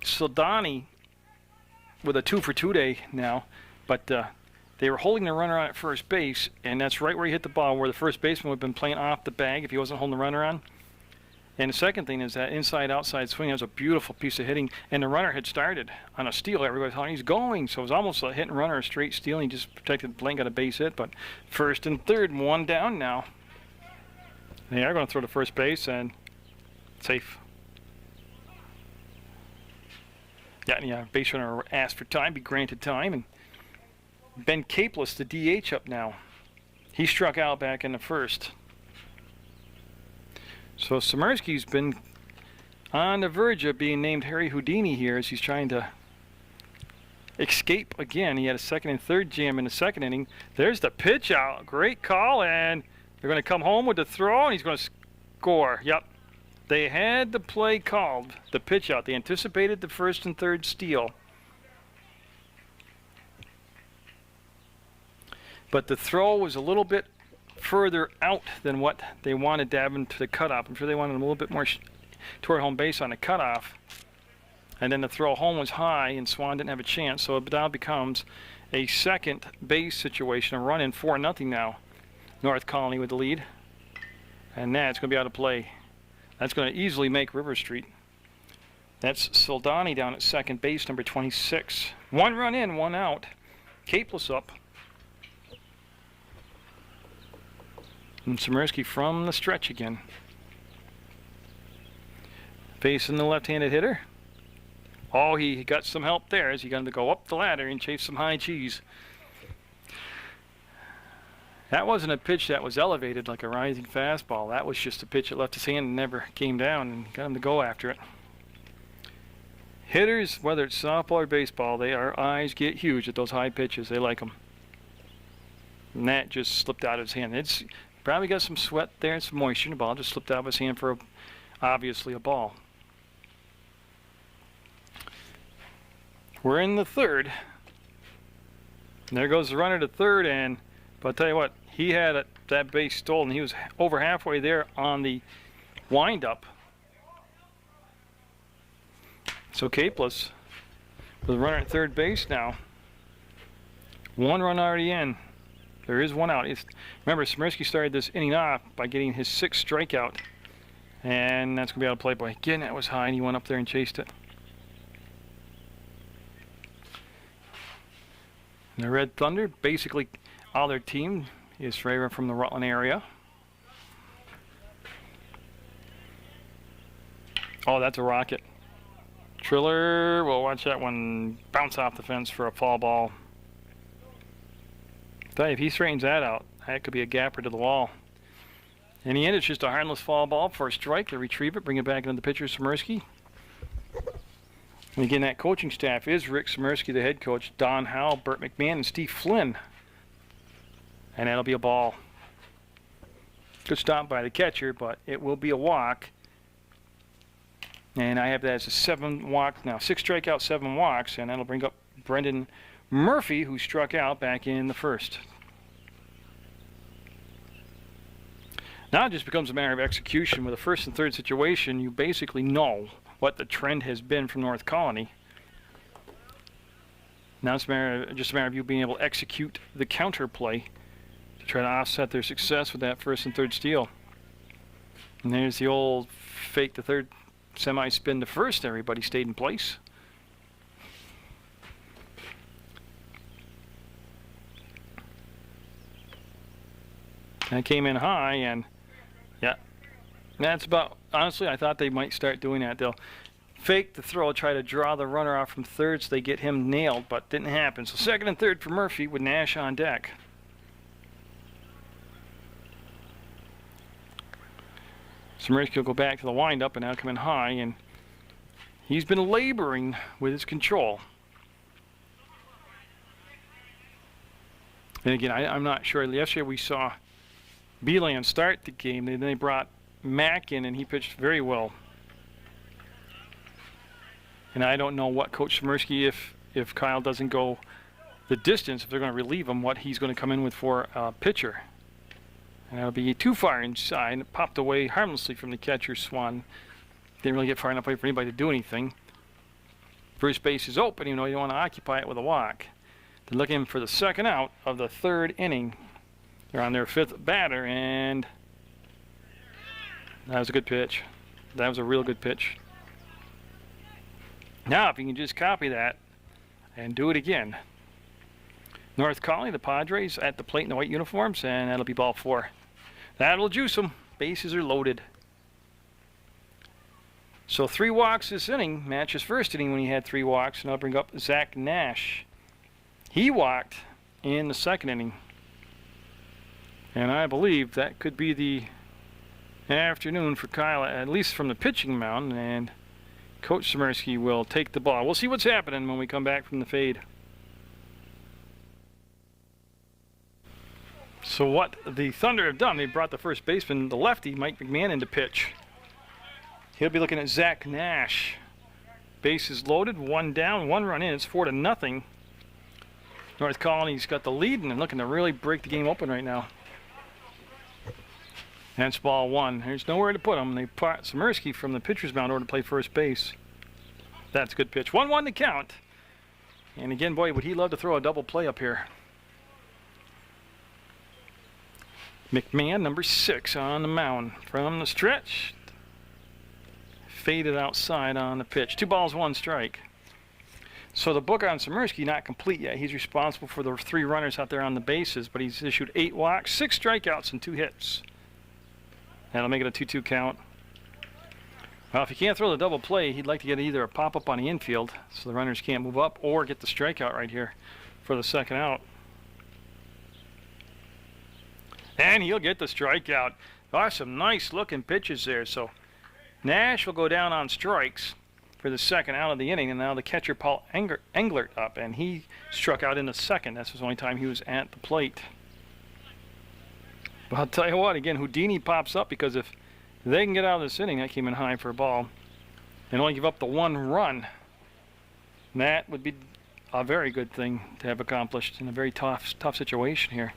Soldani with a 2-for-2 day now, but they were holding the runner on at first base, and that's right where he hit the ball, where the first baseman would have been playing off the bag if he wasn't holding the runner on. And the second thing is that inside-outside swing. That was a beautiful piece of hitting, and the runner had started on a steal. Everybody thought he's going, so it was almost a hit and runner, a straight steal, and he just protected the blank, got a base hit. But first and third, 1 down now. They are going to throw to first base, and safe. Yeah, base runner asked for time, be granted time, and Ben Capeless, the DH, up now. He struck out back in the first. So Smirski's been on the verge of being named Harry Houdini here as he's trying to escape again. He had a second and third jam in the second inning. There's the pitch out. Great call, and they're going to come home with the throw, and he's going to score. Yep. They had the play called, the pitch out. They anticipated the first and third steal. But the throw was a little bit further out than what they wanted to have him to the cutoff. I'm sure they wanted him a little bit more toward home base on the cutoff. And then the throw home was high, and Swan didn't have a chance. So it now becomes a second base situation, a run in 4-0 now. North Colonie with the lead. And that's going to be out of play. That's going to easily make River Street. That's Soldani down at second base, number 26. 1 run in, 1 out. Capeless up. And Smirski from the stretch again. Facing the left-handed hitter. Oh, he got some help there as he got him to go up the ladder and chase some high cheese. That wasn't a pitch that was elevated like a rising fastball. That was just a pitch that left his hand and never came down, and got him to go after it. Hitters, whether it's softball or baseball, their eyes get huge at those high pitches. They like them. And that just slipped out of his hand. It's probably got some sweat there and some moisture in the ball. Just slipped out of his hand for obviously a ball. We're in the third. And there goes the runner to third, and but I'll tell you what, he had that base stolen. He was over halfway there on the windup. So Capeless with a runner at third base now. 1 run already in. There is 1 out. Remember, Smirski started this inning off by getting his 6th strikeout. And that's going to be out of play. But again, that was high, and he went up there and chased it. And the Red Thunder, basically all their team is from the Rutland area. Oh, that's a rocket. Triller, well, watch that one bounce off the fence for a foul ball. Tell you, if he straightens that out, that could be a gapper to the wall. In the end, it's just a harmless foul ball for a strike. They retrieve it, bring it back into the pitcher, Smirski. And again, that coaching staff is Rick Smirski, the head coach, Don Howell, Burt McMahon, and Steve Flynn. And that'll be a ball. Good stop by the catcher, but it will be a walk. And I have that as a 7 walk now. 6 strikeouts, 7 walks, and that'll bring up Brendan Murphy, who struck out back in the first. Now it just becomes a matter of execution. With a first and third situation, you basically know what the trend has been from North Colonie. Now it's just a matter of you being able to execute the counter play to try to offset their success with that first and third steal. And there's the old fake the third, semi-spin to first. Everybody stayed in place. That came in high, and yeah, that's about, honestly, I thought they might start doing that. They'll fake the throw, try to draw the runner off from third so they get him nailed, but didn't happen. So second and third for Murphy with Nash on deck. Smirski will go back to the windup and now come in high, and he's been laboring with his control. And again, I'm not sure. Yesterday we saw Beeland start the game, and then they brought Mack in, and he pitched very well. And I don't know what Coach Smirski, if Kyle doesn't go the distance, if they're going to relieve him, what he's going to come in with for a pitcher. And that'll be too far inside. It popped away harmlessly from the catcher, Swan. Didn't really get far enough away for anybody to do anything. First base is open, you know, you don't want to occupy it with a walk. They're looking for the second out of the third inning. They're on their 5th batter, and that was a good pitch. That was a real good pitch. Now, if you can just copy that and do it again. North Colonie, the Padres, at the plate in the white uniforms, and that'll be ball 4. That'll juice them. Bases are loaded. So 3 walks this inning. Matches first inning when he had 3 walks, and I'll bring up Zach Nash. He walked in the second inning. And I believe that could be the afternoon for Kyle, at least from the pitching mound, and Coach Smirski will take the ball. We'll see what's happening when we come back from the fade. So what the Thunder have done, they brought the first baseman, the lefty, Mike McMahon, in to pitch. He'll be looking at Zach Nash. Bases loaded, 1 down, 1 run in. It's 4-0. North Colonie's got the lead and they're looking to really break the game open right now. That's ball 1. There's nowhere to put him. They put Smirski from the pitcher's mound over to play first base. That's a good pitch. 1-1 to count. And again, boy, would he love to throw a double play up here. McMahon, number 6, on the mound from the stretch. Faded outside on the pitch. 2 balls, 1 strike. So the book on Smirski not complete yet. He's responsible for the 3 runners out there on the bases, but he's issued 8 walks, 6 strikeouts, and 2 hits. That'll make it a 2-2 count. Well, if he can't throw the double play, he'd like to get either a pop-up on the infield so the runners can't move up, or get the strikeout right here for the second out. And he'll get the strikeout. Oh, some nice looking pitches there. So Nash will go down on strikes for the second out of the inning. And now the catcher, Paul Englert, up. And he struck out in the second. That's the only time he was at the plate. But I'll tell you what, again, Houdini pops up, because if they can get out of this inning, that came in high for a ball, and only give up the 1 run, that would be a very good thing to have accomplished in a very tough situation here.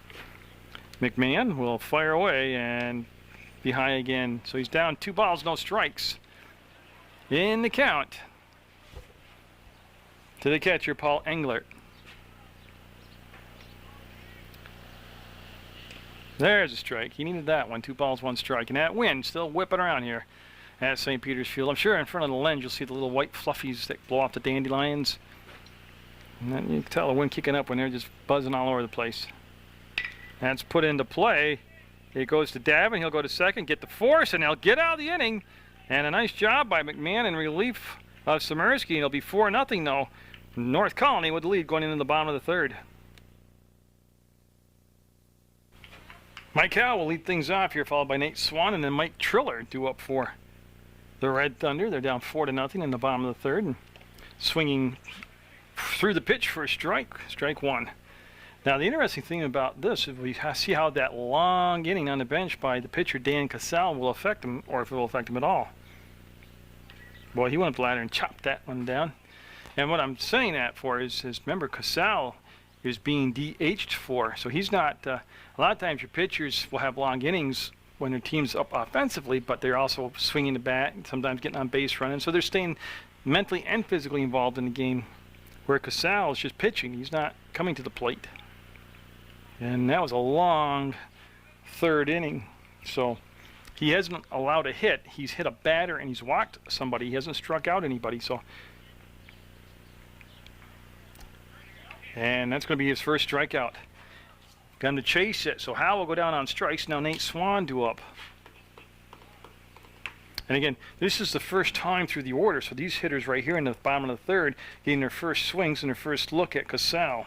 McMahon will fire away and be high again. So he's down 2 balls, no strikes in the count to the catcher, Paul Englert. There's a strike. He needed that one. 2 balls, 1 strike. And that wind still whipping around here at St. Peter's Field. I'm sure in front of the lens you'll see the little white fluffies that blow off the dandelions. And then you can tell the wind kicking up when they're just buzzing all over the place. That's put into play. It goes to Davin. He'll go to second, get the force, and they'll get out of the inning. And a nice job by McMahon in relief of Smirski. It'll be 4-0 though. North Colonie with the lead going into the bottom of the 3rd. Mike Howe will lead things off here, followed by Nate Swan, and then Mike Triller due up for the Red Thunder. They're down 4-0 in the bottom of the 3rd. And swinging through the pitch for a strike, strike 1. Now, the interesting thing about this is we see how that long inning on the bench by the pitcher, Dan Casal, will affect him, or if it will affect him at all. Boy, he went up the ladder and chopped that one down. And what I'm saying that for is remember, Casal is being DH'd for. So he's not, a lot of times your pitchers will have long innings when their team's up offensively, but they're also swinging the bat and sometimes getting on base running. So they're staying mentally and physically involved in the game, where Casal is just pitching. He's not coming to the plate. And that was a long 3rd inning. So he hasn't allowed a hit. He's hit a batter and he's walked somebody. He hasn't struck out anybody. So, and that's going to be his first strikeout. Going to chase it. So Hal will go down on strikes. Now Nate Swan due up. And again, this is the first time through the order. So these hitters right here in the bottom of the 3rd getting their first swings and their first look at Casal.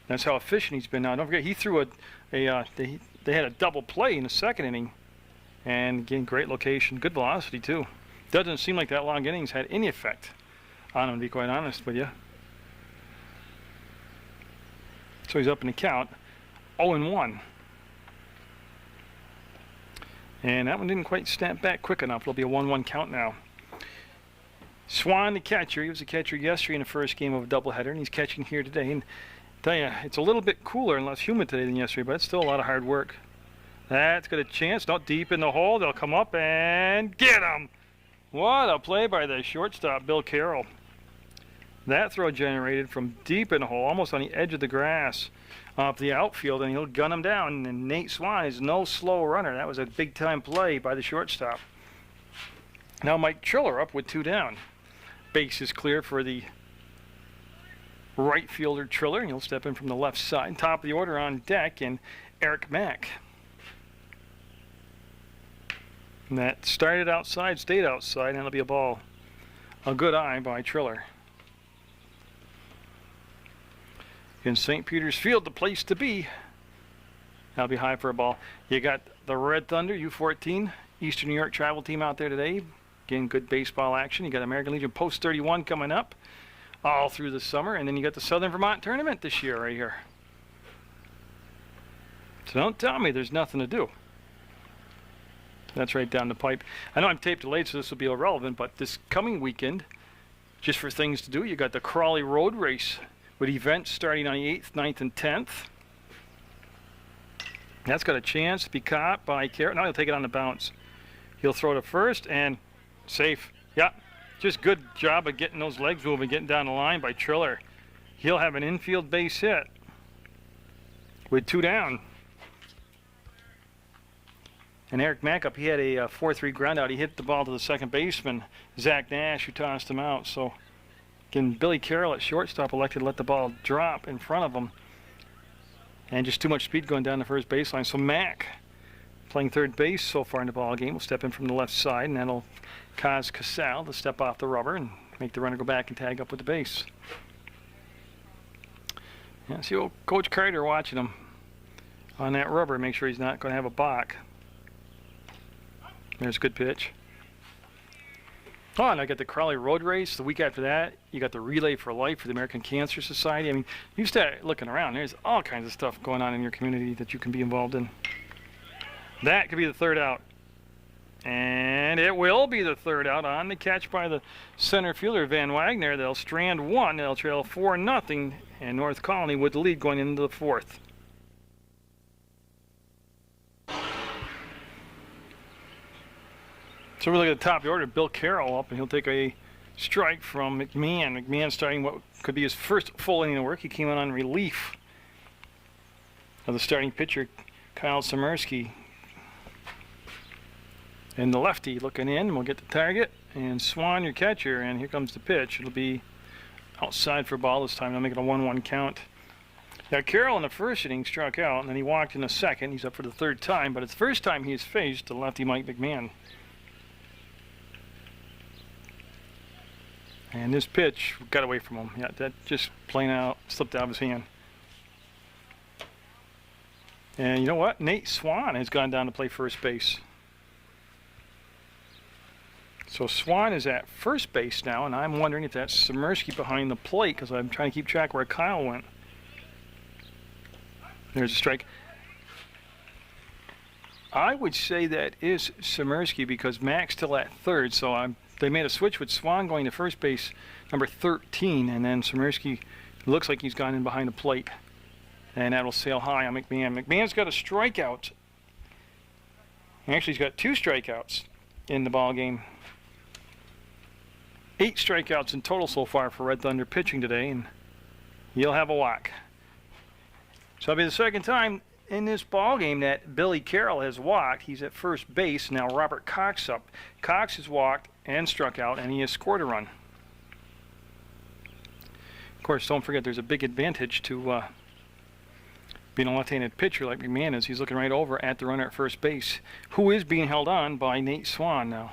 That's how efficient he's been. Now, don't forget, he threw they had a double play in the 2nd inning. And again, great location, good velocity too. Doesn't seem like that long innings had any effect on him, to be quite honest with you. So he's up in the count, 0-1. And that one didn't quite snap back quick enough. It'll be a 1-1 count now. Swan, the catcher. He was the catcher yesterday in the first game of a doubleheader, and he's catching here today. And tell you, it's a little bit cooler and less humid today than yesterday, but it's still a lot of hard work. That's got a chance, not deep in the hole. They'll come up and get him. What a play by the shortstop, Bill Carroll. That throw generated from deep in the hole, almost on the edge of the grass, off the outfield, and he'll gun him down. And Nate Swan is no slow runner. That was a big-time play by the shortstop. Now Mike Triller up with 2 down. Base is clear for the right fielder Triller, and he'll step in from the left side. Top of the order on deck, and Eric Mack. And that started outside, stayed outside, and it'll be a ball. A good eye by Triller. In St. Peter's Field, the place to be. That'll be high for a ball. You got the Red Thunder, U14, Eastern New York travel team out there today. Again, good baseball action. You got American Legion Post 31 coming up all through the summer, and then you got the Southern Vermont tournament this year right here. So don't tell me there's nothing to do. That's right down the pipe. I know I'm tape delayed, so this will be irrelevant, but this coming weekend, just for things to do, you got the Crawley Road Race with events starting on the 8th, 9th, and 10th. That's got a chance to be caught by Carroll. Now he'll take it on the bounce. He'll throw to first and safe. Yeah, just good job of getting those legs moving, getting down the line by Triller. He'll have an infield base hit with 2 down. And Eric Mackup, he had a 4-3 ground out. He hit the ball to the second baseman, Zach Nash, who tossed him out. So, again, Billy Carroll at shortstop elected to let the ball drop in front of him. And just too much speed going down the first baseline. So Mack, playing third base so far in the ball game, will step in from the left side, and that'll cause Casal to step off the rubber and make the runner go back and tag up with the base. Yeah, see old Coach Carter watching him on that rubber, make sure he's not going to have a balk. There's a good pitch. Oh, and I got the Crawley Road Race. The week after that, you got the Relay for Life for the American Cancer Society. I mean, you start looking around, there's all kinds of stuff going on in your community that you can be involved in. That could be the third out. And it will be the third out on the catch by the center fielder, Van Wagner. They'll strand one. They'll trail 4-0, and North Colonie with the lead going into the fourth. So we look at the top of the order, Bill Carroll up, and he'll take a strike from McMahon. McMahon starting what could be his first full inning of work. He came in on relief of the starting pitcher, Kyle Samersky. And the lefty looking in, we'll get the target. And Swan, your catcher, and here comes the pitch. It'll be outside for a ball this time. They'll make it a 1-1 count. Now Carroll in the first inning struck out, and then he walked in the second. He's up for the third time, but it's the first time he has faced the lefty Mike McMahon. And this pitch got away from him. Yeah, that just plain out slipped out of his hand. And you know what? Nate Swan has gone down to play first base. So Swan is at first base now, and I'm wondering if that's Samersky behind the plate, because I'm trying to keep track where Kyle went. There's a strike. I would say that is Samersky because Mac's still at third, so they made a switch with Swan going to first base, number 13, and then Samersky looks like he's gone in behind the plate. And that'll sail high on McMahon. McMahon's got a strikeout. Actually, he's got 2 strikeouts in the ball game. 8 strikeouts in total so far for Red Thunder pitching today, and he'll have a walk. So it'll be the second time in this ball game that Billy Carroll has walked. He's at first base. Now Robert Cox up. Cox has walked and struck out, and he has scored a run. Of course, don't forget there's a big advantage to being a left-handed pitcher like McMahon is. He's looking right over at the runner at first base, who is being held on by Nate Swan now.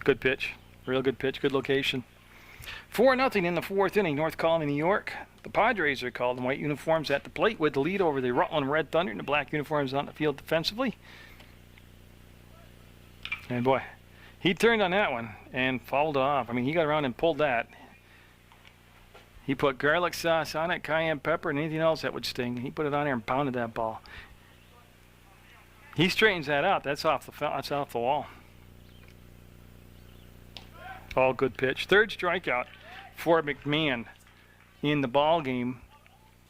Good pitch. Real good pitch. Good location. 4-0 in the fourth inning. North Colonie, New York. The Padres are called in white uniforms at the plate with the lead over the Rutland Red Thunder in the black uniforms on the field defensively. And boy, he turned on that one and fouled off. I mean, he got around and pulled that. He put garlic sauce on it, cayenne pepper, and anything else that would sting. He put it on there and pounded that ball. He straightens that out. That's off the wall. All good pitch. Third strikeout for McMahon in the ball game.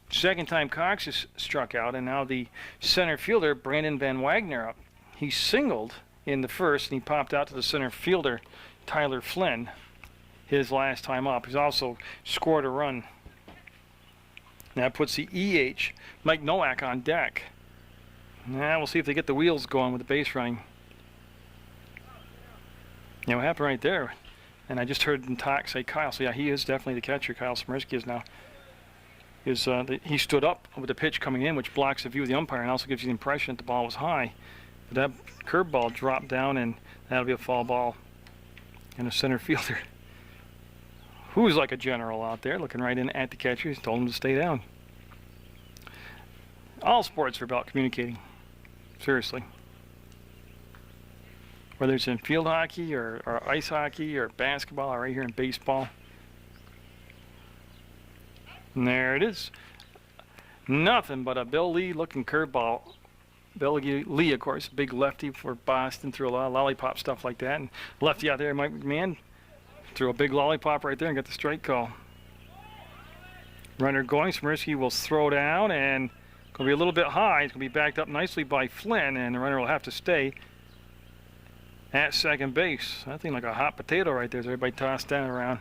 Second time Cox has struck out, and now the center fielder, Brandon Van Wagner, up. He singled in the first, and he popped out to the center fielder, Tyler Flynn, his last time up. He's also scored a run. That puts the EH, Mike Nowak, on deck. Now we'll see if they get the wheels going with the base running. You know what happened right there? And I just heard him talk, say Kyle. So yeah, he is definitely the catcher. Kyle Samersky is now. He stood up with the pitch coming in, which blocks the view of the umpire and also gives you the impression that the ball was high. But that curveball dropped down, and that'll be a foul ball. And a center fielder, who's like a general out there, looking right in at the catcher. He's told him to stay down. All sports are about communicating. Seriously. Whether it's in field hockey or ice hockey or basketball or right here in baseball. And there it is. Nothing but a Bill Lee looking curveball. Bill Lee, of course, big lefty for Boston, threw a lot of lollipop stuff like that. And lefty out there, Mike McMahon, threw a big lollipop right there and got the strike call. Runner going, Smirsky will throw down and going to be a little bit high. It's going to be backed up nicely by Flynn, and the runner will have to stay at second base. That thing like a hot potato right there as everybody tossed that around.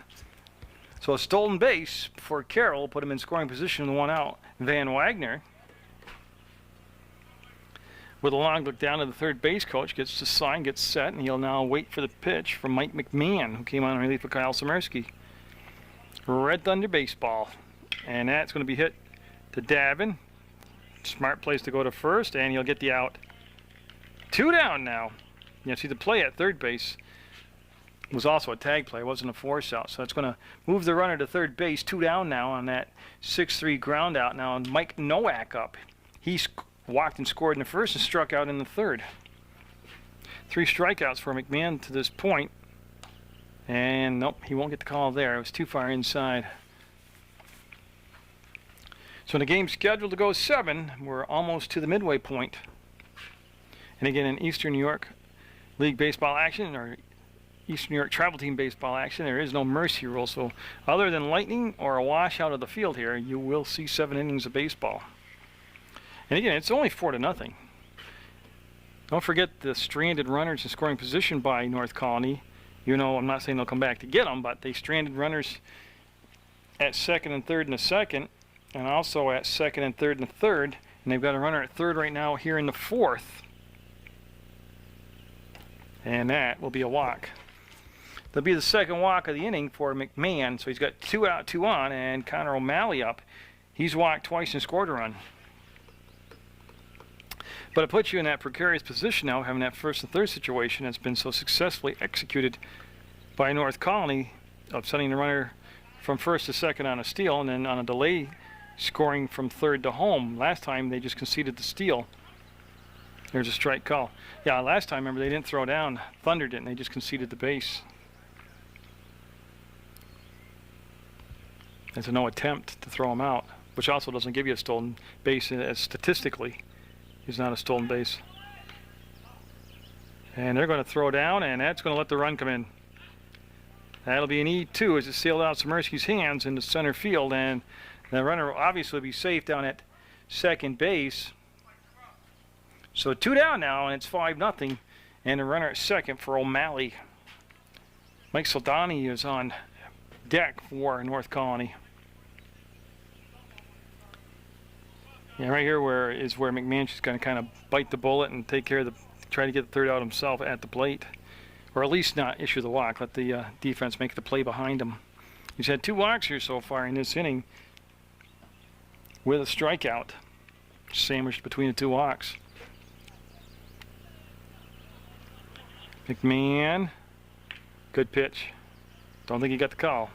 So a stolen base for Carroll, put him in scoring position with 1 out. Van Wagner, with a long look down to the third base coach, gets the sign, gets set, and he'll now wait for the pitch from Mike McMahon, who came on in relief of Kyle Smirsky. Red Thunder baseball. And that's going to be hit to Davin. Smart place to go to first, and he'll get the out. 2 down now. You see the play at third base was also a tag play. It wasn't a force out. So it's going to move the runner to third base. 2 down now on that 6-3 ground out. Now Mike Nowak up. He walked and scored in the first and struck out in the third. 3 strikeouts for McMahon to this point. And nope, he won't get the call there. It was too far inside. So the game's scheduled to go 7. We're almost to the midway point. And again, in Eastern New York League baseball action, or Eastern New York travel team baseball action, there is no mercy rule. So other than lightning or a washout of the field here, you will see 7 innings of baseball. And again, it's only 4-0. Don't forget the stranded runners in scoring position by North Colonie. You know, I'm not saying they'll come back to get them, but they stranded runners at second and third in the second, and also at second and third in the third. And they've got a runner at third right now here in the fourth. And that will be a walk. That'll be the second walk of the inning for McMahon. So he's got 2 out, 2 on, and Connor O'Malley up. He's walked twice and scored a run. But it puts you in that precarious position now, having that first and third situation that's been so successfully executed by North Colonie of sending the runner from first to second on a steal, and then on a delay scoring from third to home. Last time they just conceded the steal. There's a strike call. Yeah, last time, remember, they didn't throw down. Thunder didn't. They just conceded the base. There's a no attempt to throw him out, which also doesn't give you a stolen base as statistically. He's not a stolen base. And they're going to throw down, and that's going to let the run come in. That'll be an E2 as it's sailed out Smirsky's hands into center field, and the runner will obviously be safe down at second base. So 2 down now, and it's 5-0, and the runner at second for O'Malley. Mike Soldani is on deck for North Colonie. Yeah, right here where McMahon is going to kind of bite the bullet and take care of try to get the third out himself at the plate, or at least not issue the walk. Let the defense make the play behind him. He's had 2 walks here so far in this inning, with a strikeout sandwiched between the 2 walks. McMahon, good pitch. Don't think he got the call.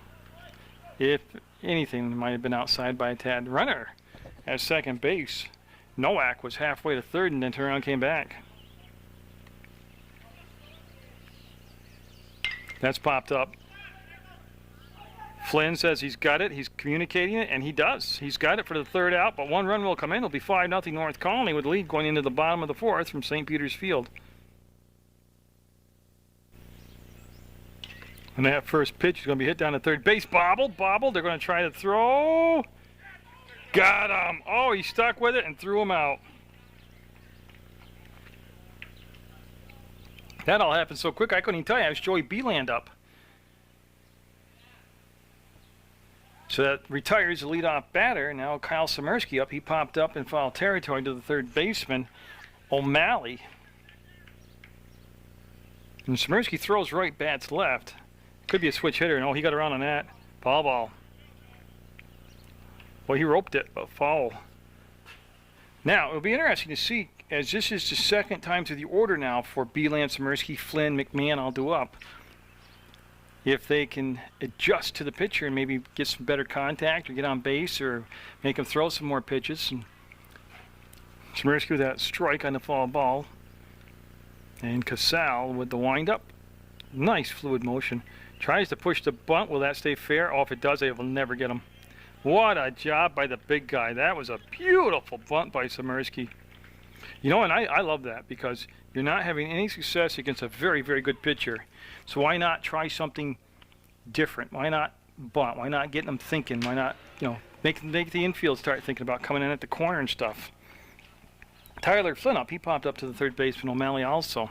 If anything, it might have been outside by a tad. Runner at second base. Nowak was halfway to third and then turned around and came back. That's popped up. Flynn says he's got it. He's communicating it, and he does. He's got it for the third out, but 1 run will come in. It'll be 5-0 North Colonie with the lead going into the bottom of the fourth from St. Peter's Field. And that first pitch is going to be hit down to third base. Bobbled. They're going to try to throw. Got him. Oh, he stuck with it and threw him out. That all happened so quick I couldn't even tell you. I was Joey Beeland up. So that retires the leadoff batter. Now Kyle Smirsky up. He popped up in foul territory to the third baseman, O'Malley. And Smirsky throws right, bats left. Could be a switch hitter. No, he got around on that. Foul ball. Well, he roped it, but foul. Now, it'll be interesting to see, as this is the second time through the order now for Beeland, Smirsky, Flynn, McMahon, all due up, if they can adjust to the pitcher and maybe get some better contact or get on base or make him throw some more pitches. And Chmerski with that strike on the foul ball. And Casal with the wind-up. Nice fluid motion. Tries to push the bunt. Will that stay fair? Oh, if it does, it will never get him. What a job by the big guy. That was a beautiful bunt by Chmerski. You know, and I love that because you're not having any success against a very, very good pitcher. So why not try something different? Why not bunt? Why not get them thinking? Why not, you know, make the infield start thinking about coming in at the corner and stuff? Tyler Flintup, he popped up to the third baseman O'Malley also.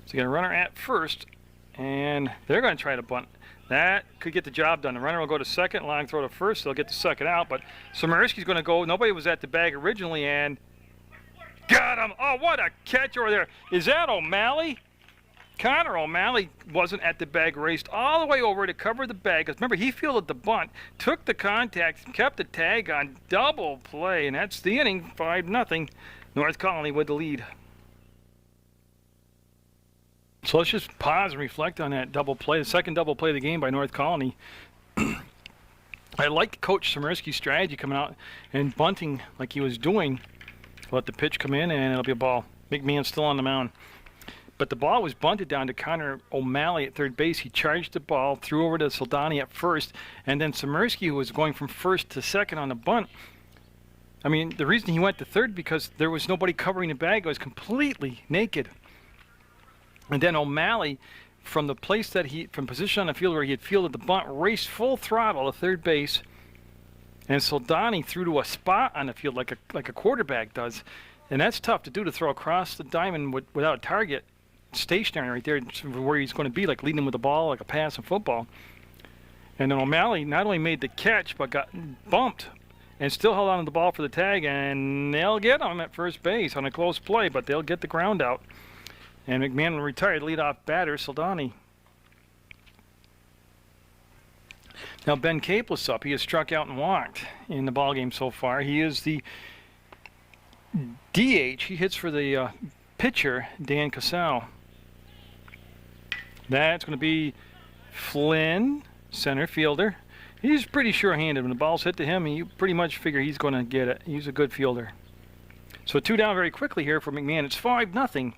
So you got a runner at first, and they're going to try to bunt. That could get the job done. The runner will go to second, long throw to first. They'll get the second out, but Chmerski's going to go. Nobody was at the bag originally, and got him. Oh, what a catch over there. Is that O'Malley? Connor O'Malley wasn't at the bag, raced all the way over to cover the bag. Because remember, he fielded the bunt, took the contact, kept the tag on, double play, and that's the inning, 5-0. North Colony with the lead. So let's just pause and reflect on that double play, the second double play of the game by North Colony. I like Coach Chmerski's strategy coming out and bunting like he was doing. Let the pitch come in, and it'll be a ball. McMahon's still on the mound. But the ball was bunted down to Connor O'Malley at third base. He charged the ball, threw over to Soldani at first, and then Chmerski, who was going from first to second on the bunt. I mean, the reason he went to third because there was nobody covering the bag. It was completely naked. And then O'Malley, from the place that from position on the field where he had fielded the bunt, raced full throttle to third base. And Soldani threw to a spot on the field like a quarterback does. And that's tough to do, to throw across the diamond without a target, stationary right there where he's going to be, like leading him with the ball like a pass in football. And then O'Malley not only made the catch, but got bumped and still held on to the ball for the tag. And they'll get him at first base on a close play, but they'll get the ground out. And McMahon retired leadoff batter, Soldani. Now Ben Capeless up. He has struck out and walked in the ballgame so far. He is the DH. He hits for the pitcher, Dan Casal. That's going to be Flynn, center fielder. He's pretty sure-handed. When the ball's hit to him, you pretty much figure he's going to get it. He's a good fielder. So 2 down very quickly here for McMahon. It's 5-0.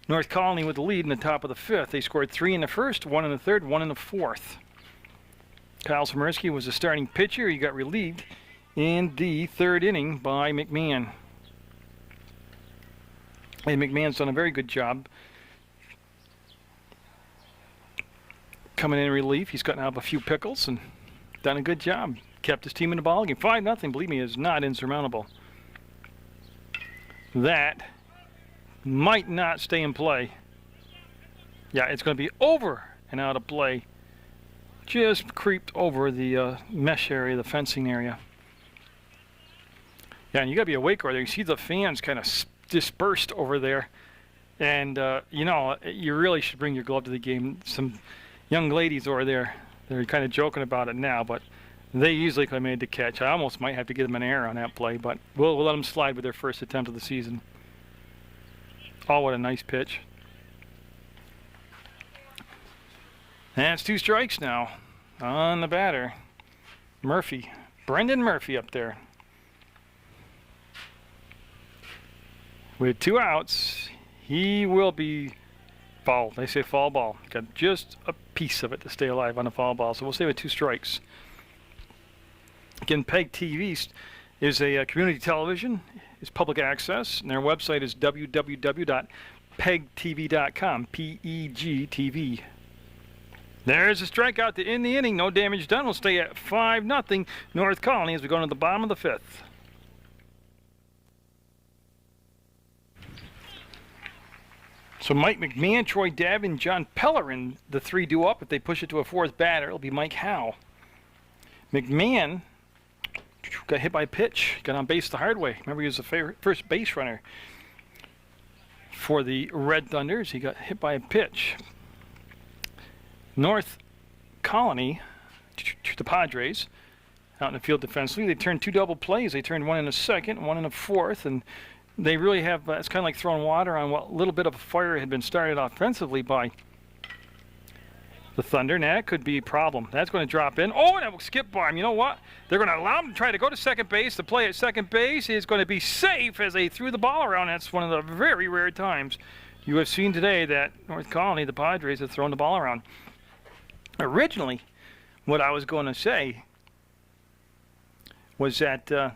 North Colony with the lead in the top of the 5th. They scored 3 in the first, 1 in the third, 1 in the fourth. Kyle Chmerski was the starting pitcher. He got relieved in the 3rd inning by McMahon. And McMahon's done a very good job coming in relief. He's gotten out of a few pickles and done a good job. Kept his team in the ballgame. 5-0, believe me, is not insurmountable. That might not stay in play. Yeah, it's going to be over and out of play. Just creeped over the mesh area, the fencing area. Yeah, and you got to be awake over there. You see the fans kind of dispersed over there. And, you know, you really should bring your glove to the game. Some young ladies over there, they're kind of joking about it now, but they easily could have made the catch. I almost might have to give them an error on that play, but we'll let them slide with their first attempt of the season. Oh, what a nice pitch. And it's 2 strikes now on the batter. Murphy. Brendan Murphy up there. With 2 outs, he will be foul. They say foul ball. Got just a piece of it to stay alive on a foul ball, so we'll stay with 2 strikes. Again, PEGTV is a community television. It's public access, and their website is www.pegtv.com, PEGTV. There's a strikeout to end the inning. No damage done. We'll stay at 5-0 North Colony as we go into the bottom of the 5th. So Mike McMahon, Troy Davin, John Pellerin, the 3 due up. If they push it to a 4th batter, it'll be Mike Howe. McMahon got hit by a pitch, got on base the hard way. Remember, he was the first base runner for the Red Thunders. He got hit by a pitch. North Colony, the Padres, out in the field defensively. They turned 2 double plays. They turned 1 in the 2nd, 1 in the 4th, and they really have, it's kind of like throwing water on what little bit of a fire had been started offensively by the Thunder, and that could be a problem. That's going to drop in. Oh, and that will skip by him. You know what? They're going to allow him to try to go to second base. The play at second base is going to be safe as they threw the ball around. That's one of the very rare times you have seen today that North Colony, the Padres, have thrown the ball around. Originally, what I was going to say was that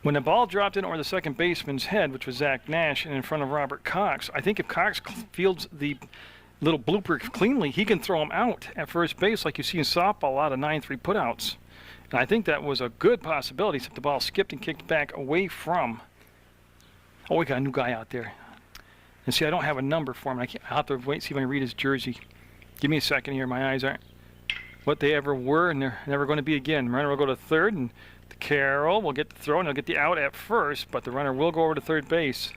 when the ball dropped in over the second baseman's head, which was Zach Nash, and in front of Robert Cox, I think if Cox fields the little blooper cleanly, he can throw him out at first base like you see in softball, a lot of 9-3 putouts. And I think that was a good possibility, except the ball skipped and kicked back away from. Oh, we got a new guy out there. And see, I don't have a number for him. I'll have to wait and see if I can read his jersey. Give me a second here. My eyes aren't what they ever were, and they're never going to be again. Runner will go to third, and Carroll will get the throw, and he'll get the out at first, but the runner will go over to third base.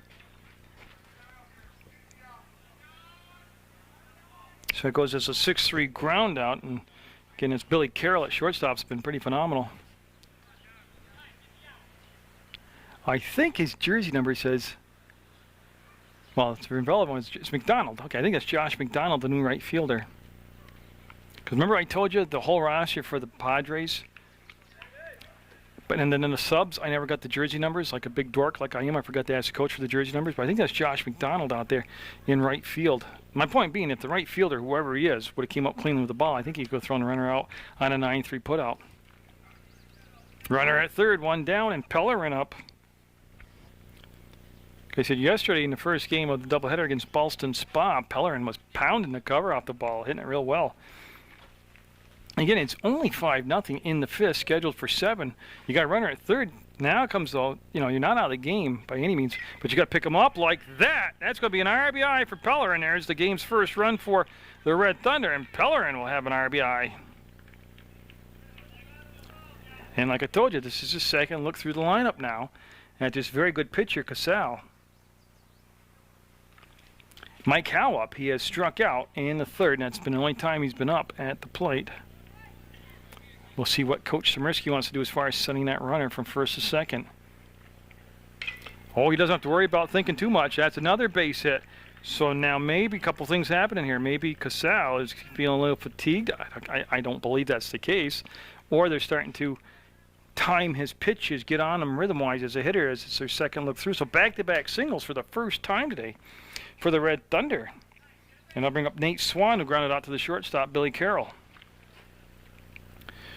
So it goes as a 6-3 ground out, and again, it's Billy Carroll at shortstop. It's been pretty phenomenal. I think his jersey number says, well, it's irrelevant. It's McDonald. Okay, I think that's Josh McDonald, the new right fielder. Because remember I told you the whole roster for the Padres? And then in the subs, I never got the jersey numbers. Like a big dork like I am, I forgot to ask the coach for the jersey numbers. But I think that's Josh McDonald out there in right field. My point being, if the right fielder, whoever he is, would have came up cleanly with the ball, I think he could have thrown the runner out on a 9-3 putout. Runner at third, one down, and Pellerin up. Like I said yesterday in the first game of the doubleheader against Ballston Spa, Pellerin was pounding the cover off the ball, hitting it real well. Again, it's only 5-0 in the fifth, scheduled for 7. You got a runner at third. Now comes the, you're not out of the game by any means, but you got to pick them up like that. That's going to be an RBI for Pellerin. There's the game's first run for the Red Thunder, and Pellerin will have an RBI. And like I told you, this is his second look through the lineup now at this very good pitcher, Casal. Mike Howe up. He has struck out in the third, and that's been the only time he's been up at the plate. We'll see what Coach Samirsky wants to do as far as sending that runner from first to second. Oh, he doesn't have to worry about thinking too much. That's another base hit. So now maybe a couple things happening here. Maybe Casal is feeling a little fatigued. I don't believe that's the case. Or they're starting to time his pitches, get on them rhythm-wise as a hitter as it's their second look through. So back-to-back singles for the first time today for the Red Thunder. And I'll bring up Nate Swan, who grounded out to the shortstop, Billy Carroll.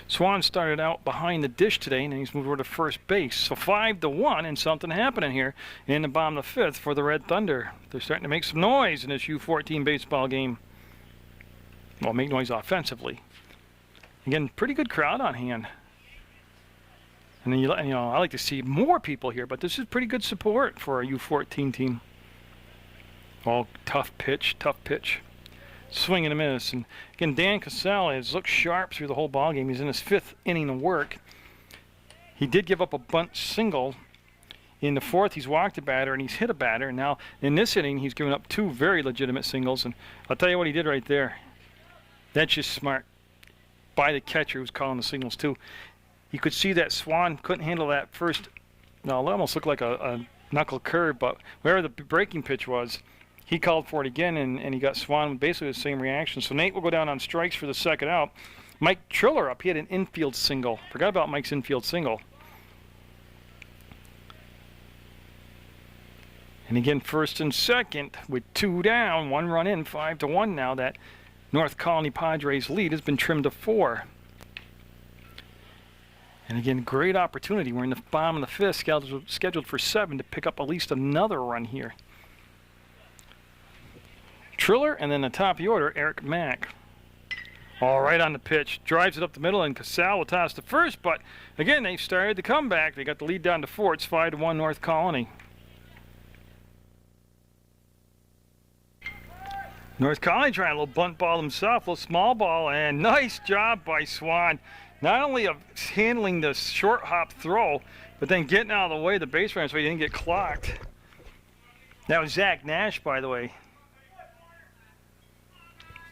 Swan started out behind the dish today, and he's moved over to first base. So 5-1, and something happening here in the bottom of the fifth for the Red Thunder. They're starting to make some noise in this U14 baseball game. Well, make noise offensively. Again, pretty good crowd on hand. And then I like to see more people here, but this is pretty good support for a U14 team. Oh, tough pitch, tough pitch. Swing and a miss. And again, Dan Casal has looked sharp through the whole ballgame. He's in his 5th inning of work. He did give up a bunt single. In the 4th, he's walked a batter and he's hit a batter. And now in this inning, he's given up 2 very legitimate singles. And I'll tell you what he did right there. That's just smart. By the catcher who's calling the signals too. You could see that Swan couldn't handle that first. No, it almost looked like a knuckle curve, but wherever the breaking pitch was, he called for it again, and he got Swan with basically the same reaction. So Nate will go down on strikes for the second out. Mike Triller up. He had an infield single. Forgot about Mike's infield single. And again, first and second with 2 down, 1 run in, 5-1 now. That North Colony Padres lead has been trimmed to 4. And again, great opportunity. We're in the bottom of the 5th, scheduled for 7 to pick up at least another run here. Triller, and then the top of the order, Eric Mack. All right on the pitch. Drives it up the middle, and Casal will toss to first. But again, they started the comeback. They got the lead down to 4. It's 5-1 North Colony. North Colony trying a little bunt ball himself, a little small ball, and nice job by Swan. Not only of handling the short hop throw, but then getting out of the way of the base runner so he didn't get clocked. That was Zach Nash, by the way.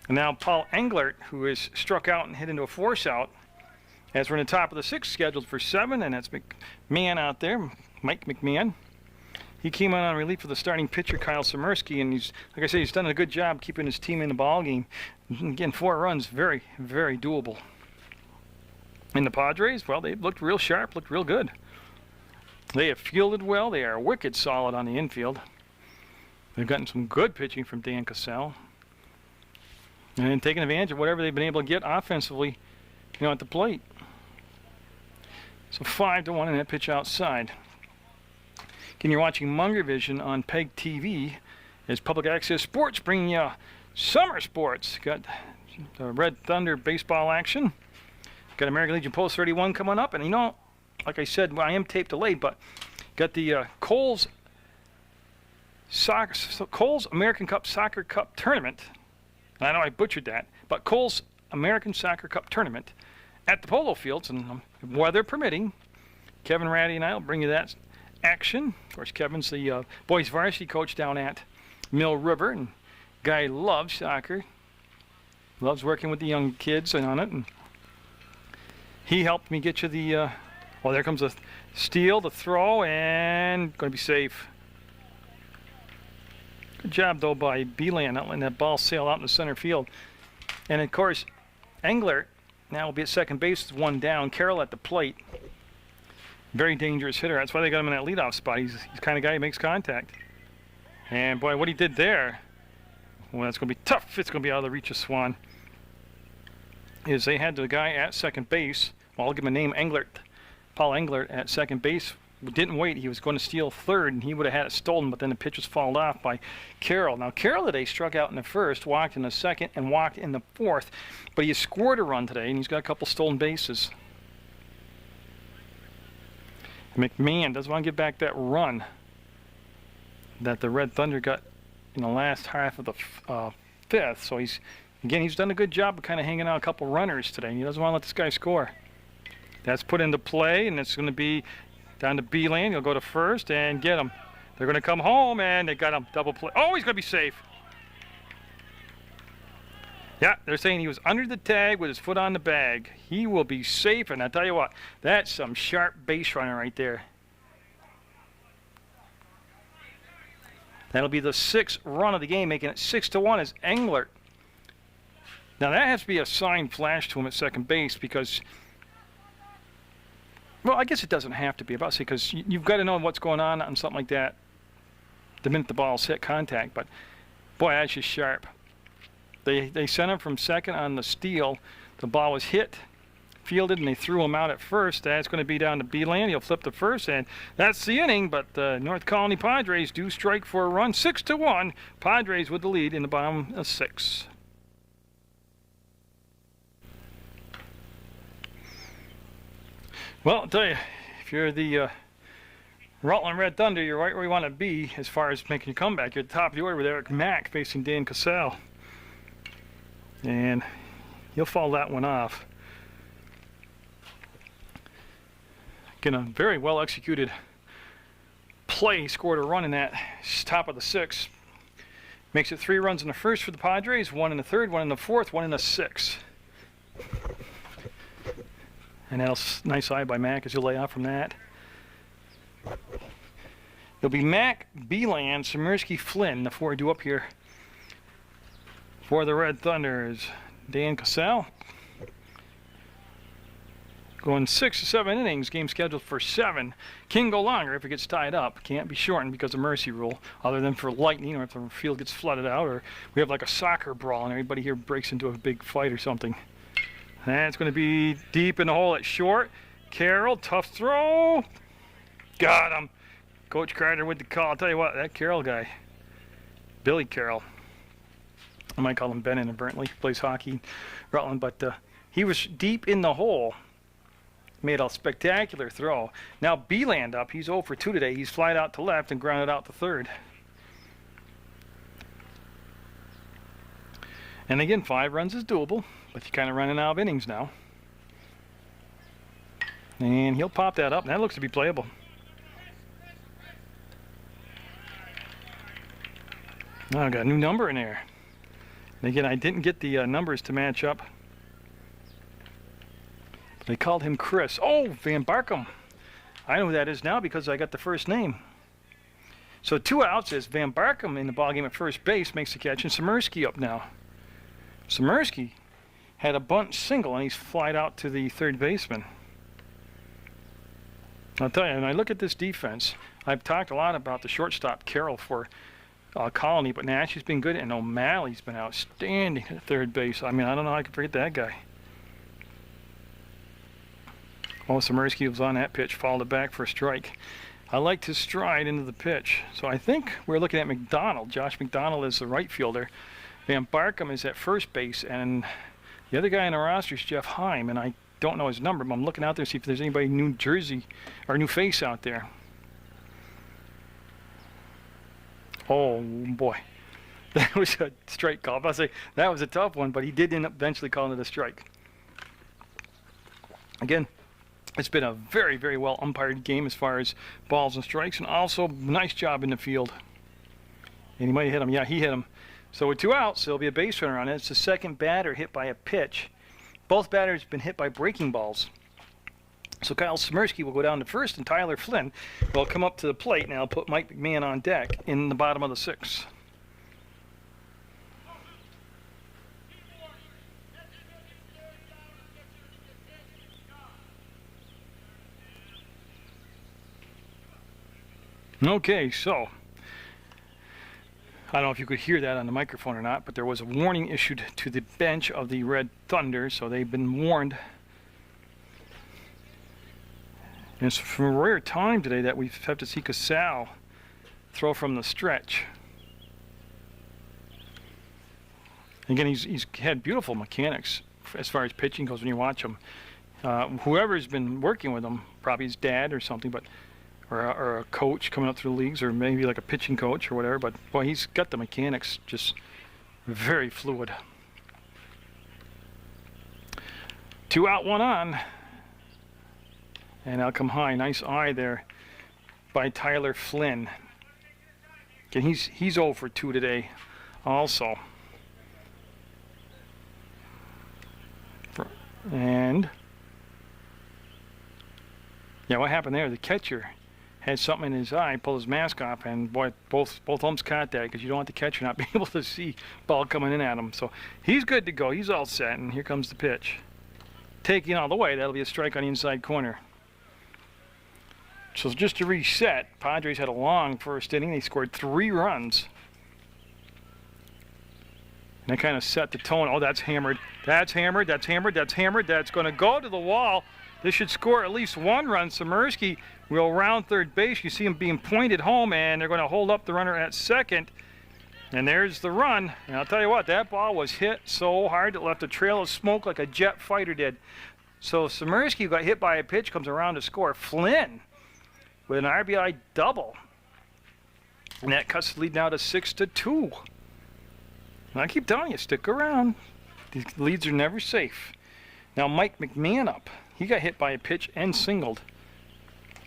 And now Paul Englert, who is struck out and hit into a force out, as we're in the top of the 6th, scheduled for 7, and that's McMahon out there, Mike McMahon. He came on relief for the starting pitcher, Kyle Semersky, and he's, like I said, he's done a good job keeping his team in the ball game. Again, 4 runs, very, very doable. And the Padres, well, they looked real sharp, looked real good. They have fielded well. They are wicked solid on the infield. They've gotten some good pitching from Dan Cassell. And taking advantage of whatever they've been able to get offensively, at the plate. So 5-1 in that pitch outside. Again, you're watching Munger Vision on PEGTV. It's public access sports, bringing you summer sports. Got the Red Thunder baseball action. Got American Legion Post 31 coming up, and like I said, I am tape delayed, but got the Coles American Cup Soccer Cup tournament. And I know I butchered that, but Coles American Soccer Cup tournament at the polo fields, and weather permitting, Kevin Ratty and I will bring you that action. Of course, Kevin's the boys varsity coach down at Mill River, and guy loves soccer, loves working with the young kids and on it, and he helped me get you the, well, there comes a steal, the throw, and going to be safe. Good job, though, by Beeland, not letting that ball sail out in the center field. And, of course, Englert now will be at second base with 1 down. Carroll at the plate. Very dangerous hitter. That's why they got him in that leadoff spot. He's the kind of guy who makes contact. And, boy, what he did there, well, that's going to be tough. It's going to be out of the reach of Swan. Is they had the guy at second base. Well, I'll give him a name, Englert. Paul Englert at second base. Didn't wait. He was going to steal third, and he would have had it stolen, but then the pitch was fouled off by Carroll. Now, Carroll today struck out in the first, walked in the second, and walked in the fourth, but he scored a run today, and he's got a couple stolen bases. McMahon doesn't want to give back that run that the Red Thunder got in the last half of the fifth, so he's done a good job of kind of hanging out a couple runners today, and he doesn't want to let this guy score. That's put into play, and it's going to be down to B-Lane. He'll go to first and get him. They're going to come home, and they got him. Double play. Oh, he's going to be safe. Yeah, they're saying he was under the tag with his foot on the bag. He will be safe, and I tell you what, that's some sharp base runner right there. That'll be the 6th run of the game, making it 6-1 as Englert. Now, that has to be a sign flash to him at second base because, well, I guess it doesn't have to be, about because you've got to know what's going on something like that the minute the ball's hit contact. But, boy, that's just sharp. They sent him from second on the steal. The ball was hit, fielded, and they threw him out at first. That's going to be down to B-Land. He'll flip to first, and that's the inning. But the North Colony Padres do strike for a run. 6-1. Padres with the lead in the bottom of 6. Well, I'll tell you, if you're the Rutland Red Thunder, you're right where you want to be as far as making a comeback. You're at the top of the order with Eric Mack facing Dan Cassell. And he'll fall that one off. Again, a very well-executed play. Scored a run in that top of the 6th. Makes it 3 runs in the first for the Padres, 1 in the third, 1 in the fourth, 1 in the 6th. And that's a nice eye by Mack as he'll lay off from that. It'll be Mack, Beeland, Semersky, Flynn, the 4 due up here for the Red Thunders. Dan Cassell going 6 to 7 innings. Game scheduled for 7. Can go longer if it gets tied up. Can't be shortened because of mercy rule, other than for lightning or if the field gets flooded out or we have like a soccer brawl and everybody here breaks into a big fight or something. That's going to be deep in the hole at short. Carroll, tough throw. Got him. Coach Carter with the call. I'll tell you what, that Carroll guy, Billy Carroll, I might call him Ben inadvertently, plays hockey, Rutland, but he was deep in the hole. Made a spectacular throw. Now Beeland up. He's 0 for 2 today. He's flied out to left and grounded out to third. And again, 5 runs is doable, but you're kind of running out of innings now. And he'll pop that up. That looks to be playable. Oh, I got a new number in there. And again, I didn't get the numbers to match up. But they called him Chris. Oh, Van Barkum. I know who that is now because I got the first name. So 2 outs is Van Barkum in the ballgame at first base, makes the catch, and Smirski up now. Smirski had a bunt single, and he's flied out to the third baseman. I'll tell you, and I look at this defense, I've talked a lot about the shortstop Carroll for Colonie, but Nash has been good, and O'Malley's been outstanding at third base. I mean, I don't know how I can forget that guy. Oh, Smirski was on that pitch, fouled it back for a strike. I liked his stride into the pitch. So I think we're looking at McDonald. Josh McDonald is the right fielder. Van Barkum is at first base, and the other guy on the roster is Jeff Heim, and I don't know his number, but I'm looking out there to see if there's anybody New Jersey or new face out there. Oh boy, that was a strike call. I'll say that was a tough one, but he did end up eventually calling it a strike. Again, it's been a very, very well umpired game as far as balls and strikes, and also nice job in the field. And he might have hit him. Yeah, he hit him. So with 2 outs, there'll be a base runner on it. It's the second batter hit by a pitch. Both batters have been hit by breaking balls. So Kyle Smirski will go down to first, and Tyler Flynn will come up to the plate. Now put Mike McMahon on deck in the bottom of the 6th. Okay, so I don't know if you could hear that on the microphone or not, but there was a warning issued to the bench of the Red Thunder, so they've been warned. And it's from a rare time today that we have to see Casal throw from the stretch. Again, he's had beautiful mechanics as far as pitching goes when you watch him. Whoever's been working with him, probably his dad or something, but or a coach coming up through the leagues, or maybe like a pitching coach or whatever, but boy, he's got the mechanics just very fluid. 2 out, 1 on. And out come high. Nice eye there by Tyler Flynn. Okay, he's 0 for 2 today also. And yeah, what happened there? The catcher had something in his eye, pulled his mask off, and boy, both umps caught that, because you don't want the catcher not be able to see ball coming in at him. So he's good to go. He's all set, and here comes the pitch. Taking all the way. That'll be a strike on the inside corner. So just to reset, Padres had a long first inning. They scored 3 runs. And that kind of set the tone. Oh, that's hammered. That's hammered. That's hammered. That's hammered. That's going to go to the wall. This should score at least 1 run. Smirski will round third base. You see him being pointed home, and they're going to hold up the runner at second. And there's the run. And I'll tell you what, that ball was hit so hard it left a trail of smoke like a jet fighter did. So Smirski got hit by a pitch, comes around to score. Flynn with an RBI double. And that cuts the lead now to 6-2. And I keep telling you, stick around. These leads are never safe. Now Mike McMahon up. He got hit by a pitch and singled.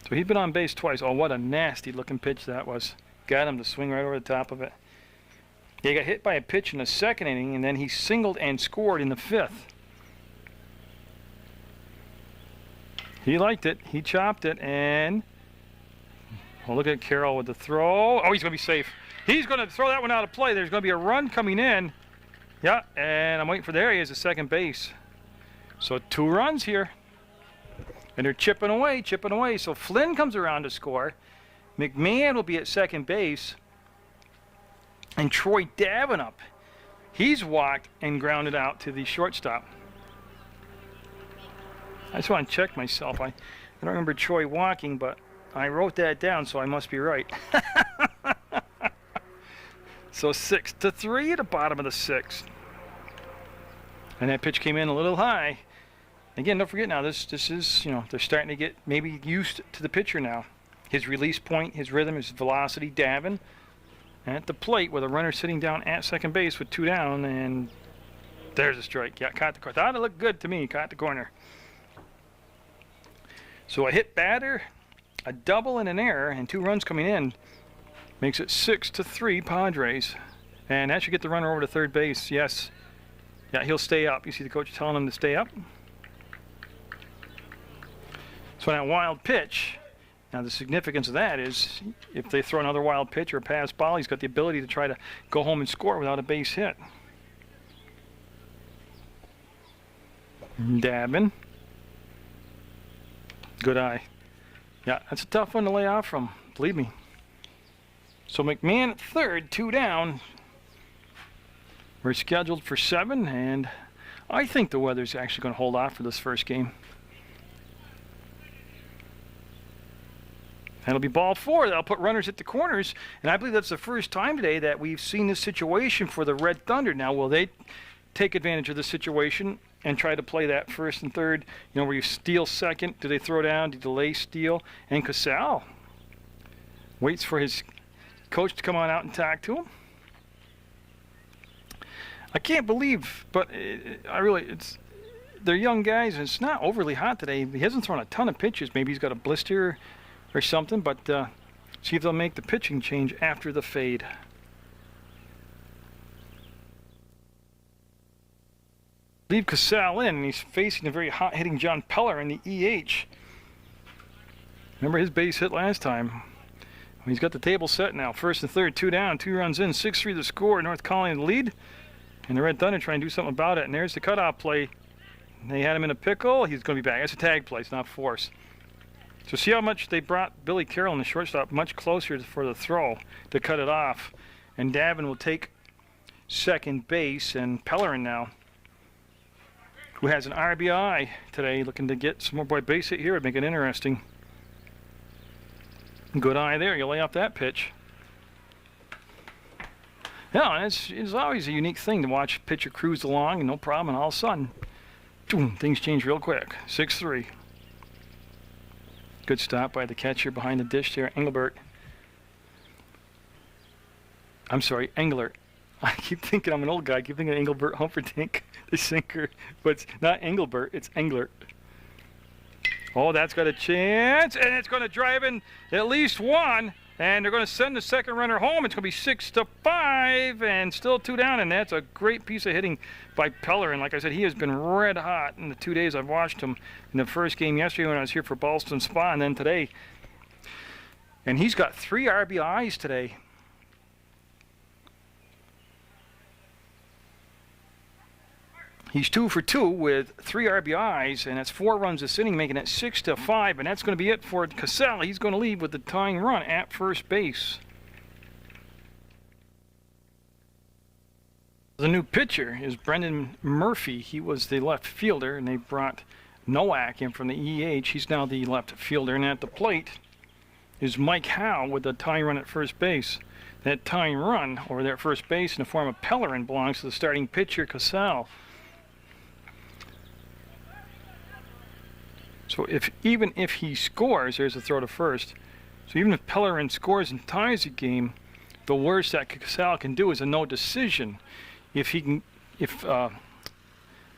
So he's been on base twice. Oh, what a nasty looking pitch that was. Got him to swing right over the top of it. He got hit by a pitch in the 2nd inning, and then he singled and scored in the 5th. He liked it. He chopped it, and well, look at Carroll with the throw. Oh, he's going to be safe. He's going to throw that one out of play. There's going to be a run coming in. Yeah, and I'm waiting for there he is at second base. So 2 runs here. And they're chipping away, chipping away. So Flynn comes around to score. McMahon will be at second base. And Troy Davenport, he's walked and grounded out to the shortstop. I just want to check myself. I don't remember Troy walking, but I wrote that down, so I must be right. So 6-3 at the bottom of the 6th. And that pitch came in a little high. Again, don't forget now, this is, they're starting to get maybe used to the pitcher now. His release point, his rhythm, his velocity. Davin at the plate with a runner sitting down at second base with 2 down, and there's a strike. Yeah, caught the corner. Thought it looked good to me, caught the corner. So a hit batter, a double and an error, and 2 runs coming in makes it 6-3 Padres. And that should get the runner over to third base. Yes. Yeah, he'll stay up. You see the coach telling him to stay up. So that wild pitch. Now, the significance of that is if they throw another wild pitch or a pass ball, he's got the ability to try to go home and score without a base hit. Dabbing. Good eye. Yeah, that's a tough one to lay off from, believe me. So McMahon at third, 2 down. We're scheduled for 7, and I think the weather's actually going to hold off for this first game. That'll be ball 4. That'll put runners at the corners, and I believe that's the first time today that we've seen this situation for the Red Thunder. Now, will they take advantage of the situation and try to play that first and third, you know, where you steal second? Do they throw down? Do you delay steal? And Casal waits for his coach to come on out and talk to him. I can't believe, but they're young guys, and it's not overly hot today. He hasn't thrown a ton of pitches. Maybe he's got a blister or something, but see if they'll make the pitching change after the fade. Leave Casal in, and he's facing a very hot-hitting John Peller in the EH. Remember his base hit last time. He's got the table set now. First and third, 2 down, 2 runs in, 6-3 the score. North Colonie in the lead. And the Red Thunder trying to do something about it. And there's the cutoff play. They had him in a pickle. He's going to be back. That's a tag play. It's not force. So see how much they brought Billy Carroll in the shortstop much closer for the throw to cut it off. And Davin will take second base. And Pellerin now, who has an RBI today, looking to get some more base hit here. Would make it interesting. Good eye there. You lay off that pitch. Yeah, it's always a unique thing to watch a pitcher cruise along and no problem, and all of a sudden, boom, things change real quick. 6-3. Good stop by the catcher behind the dish there, Engelbert. I'm sorry, Englert. I keep thinking I'm an old guy. I keep thinking Engelbert Humperdinck, the sinker, but it's not Engelbert, it's Englert. Oh, that's got a chance, and it's going to drive in at least one. And they're going to send the second runner home. It's going to be 6-5 and still 2 down. And that's a great piece of hitting by Peller. And like I said, he has been red hot in the 2 days I've watched him. In the first game yesterday when I was here for Ballston Spa, and then today. And he's got 3 RBIs today. He's 2 for 2 with 3 RBIs, and that's 4 runs this inning, making it 6-5. And that's going to be it for Casale. He's going to leave with the tying run at first base. The new pitcher is Brendan Murphy. He was the left fielder, and they brought Nowak in from the EH. He's now the left fielder, and at the plate is Mike Howe with the tying run at first base. That tying run over there at first base in the form of Pellerin belongs to the starting pitcher, Casale. So even if he scores, there's a throw to first. So even if Pellerin scores and ties the game, the worst that Casale can do is a no decision. If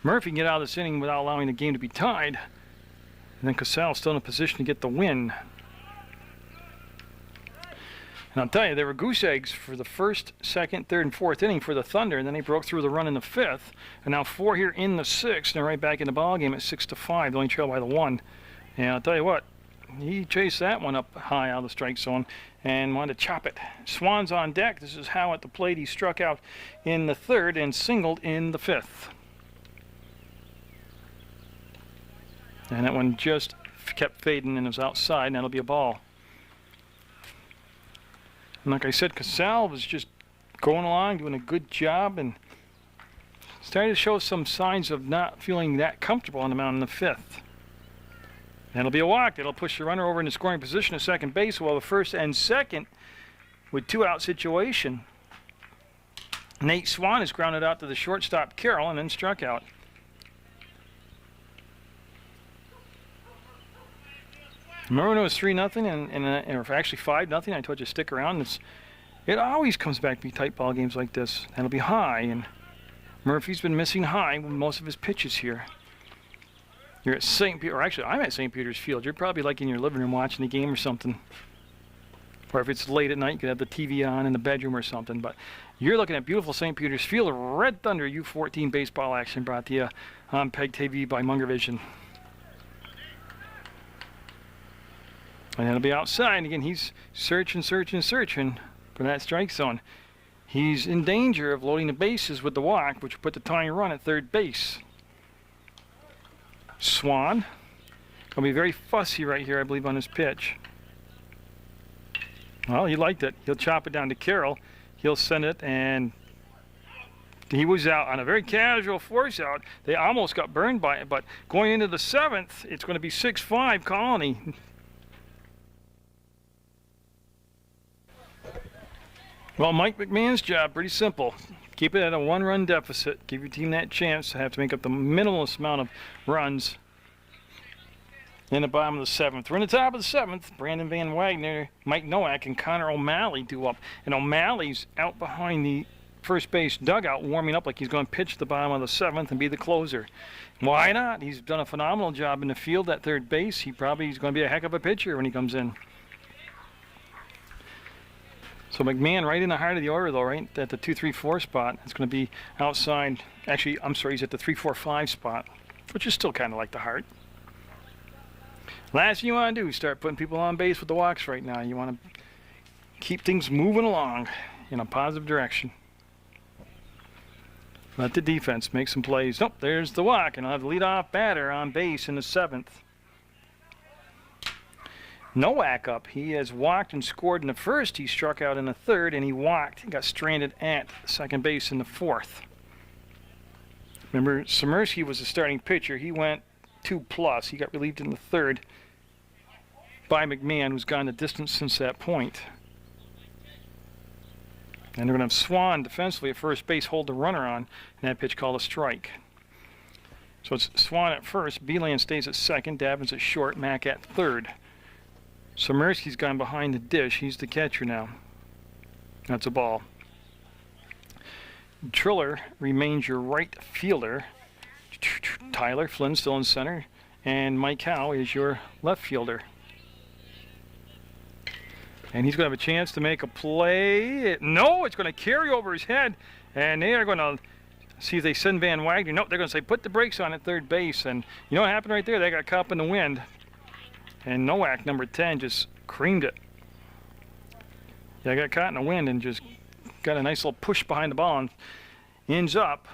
Murphy can get out of this inning without allowing the game to be tied, then Casale's still in a position to get the win. And I'll tell you, there were goose eggs for the first, second, third, and fourth inning for the Thunder, and then they broke through the run in the 5th, and now 4 here in the 6th, and they're right back in the ballgame at 6-5. They only trail by the 1. And I'll tell you what, he chased that one up high out of the strike zone and wanted to chop it. Swans on deck. This is how at the plate he struck out in the 3rd and singled in the 5th. And that one just kept fading and was outside, and that'll be a ball. And like I said, Casale was just going along, doing a good job, and starting to show some signs of not feeling that comfortable on the mound in the 5th. That'll be a walk. That'll push the runner over into scoring position at second base, while the first and second with 2-out situation. Nate Swan is grounded out to the shortstop, Carroll, and then struck out. Remember when it was 3-0 or actually 5-0? I told you to stick around. It always comes back to be tight ball games like this. That'll be high, and Murphy's been missing high with most of his pitches here. You're at St. Peter, or actually I'm at St. Peter's Field. You're probably like in your living room watching the game or something. Or if it's late at night, you could have the TV on in the bedroom or something. But you're looking at beautiful St. Peter's Field. Red Thunder U14 baseball action brought to you on PEGTV by Munger Vision. And it'll be outside. Again, he's searching for that strike zone. He's in danger of loading the bases with the walk, which will put the tying run at third base. Swan. Gonna be very fussy right here, I believe, on his pitch. Well, he liked it. He'll chop it down to Carroll. He'll send it, and he was out on a very casual force out. They almost got burned by it, but going into the 7th, it's going to be 6-5 Colonie. Well, Mike McMahon's job, pretty simple. Keep it at a 1-run deficit. Give your team that chance to have to make up the minimalist amount of runs in the bottom of the 7th. We're in the top of the 7th. Brandon Van Wagner, Mike Nowak, and Connor O'Malley do up. And O'Malley's out behind the first base dugout warming up like he's going to pitch the bottom of the 7th and be the closer. Why not? He's done a phenomenal job in the field at third base. He's going to be a heck of a pitcher when he comes in. So McMahon right in the heart of the order, though, right at the 2-3-4 spot. It's going to be outside. Actually, I'm sorry, he's at the 3-4-5 spot, which is still kind of like the heart. Last thing you want to do is start putting people on base with the walks right now. You want to keep things moving along in a positive direction. Let the defense make some plays. Nope, there's the walk, and I'll have the leadoff batter on base in the 7th. Nowak up. He has walked and scored in the 1st. He struck out in the 3rd, and he walked and got stranded at second base in the 4th. Remember, Sikorsky was the starting pitcher. He went 2+. He got relieved in the 3rd by McMahon, who's gone the distance since that point. And they're going to have Swan defensively at first base hold the runner on, and that pitch called a strike. So it's Swan at first, Beeland stays at second, Davins at short, Mack at 3rd. Sikorsky's gone behind the dish. He's the catcher now. That's a ball. Triller remains your right fielder. Tyler Flynn still in center, and Mike Howe is your left fielder. And he's going to have a chance to make a play. No, it's going to carry over his head, and they are going to see if they send Van Wagner. Nope, they're going to say put the brakes on at third base, and you know what happened right there? They got caught in the wind, and Nowak, number 10, just creamed it. Yeah, got caught in the wind and just got a nice little push behind the ball and ends up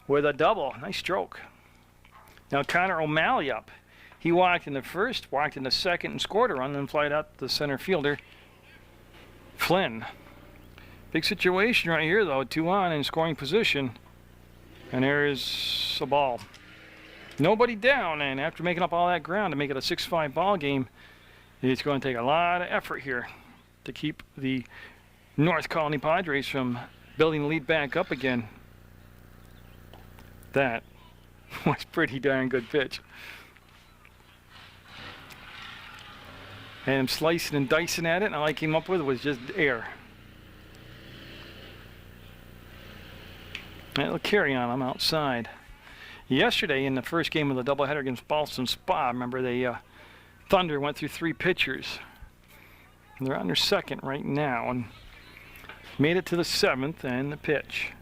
with a double. Nice stroke. Now Connor O'Malley up. He walked in the 1st, walked in the 2nd, and scored a run, then flied out the center fielder, Flynn. Big situation right here, though. 2 on in scoring position. And there is a ball. Nobody down, and after making up all that ground to make it a 6-5 ball game, it's going to take a lot of effort here to keep the North Colonie Padres from building the lead back up again. That was pretty darn good pitch. And I'm slicing and dicing at it, and all I came up with was just air. It'll carry on. I'm outside. Yesterday, in the first game of the doubleheader against Boston Spa, remember the Thunder went through 3 pitchers. And they're on their 2nd right now, and made it to the 7th, and the pitch.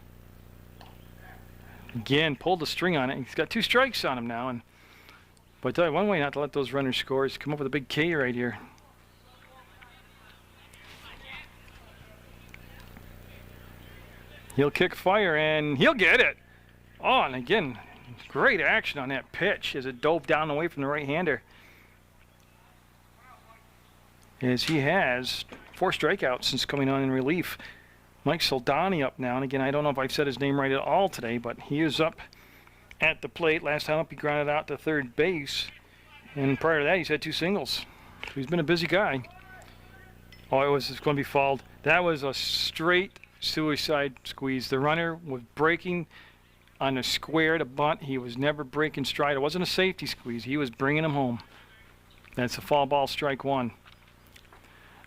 Again, pulled the string on it. He's got 2 strikes on him now, and but I tell you, one way not to let those runners score is come up with a big K right here. He'll kick fire, and he'll get it. Oh, and again, great action on that pitch as it dove down away from the right-hander. As he has 4 strikeouts since coming on in relief. Mike Soldani up now, and again, I don't know if I've said his name right at all today, but he is up at the plate. Last time up, he grounded out to third base, and prior to that, he's had 2 singles. So he's been a busy guy. Oh, it's going to be fouled. That was a straight suicide squeeze. The runner was breaking on the square to bunt. He was never breaking stride. It wasn't a safety squeeze. He was bringing him home. That's a foul ball, strike 1.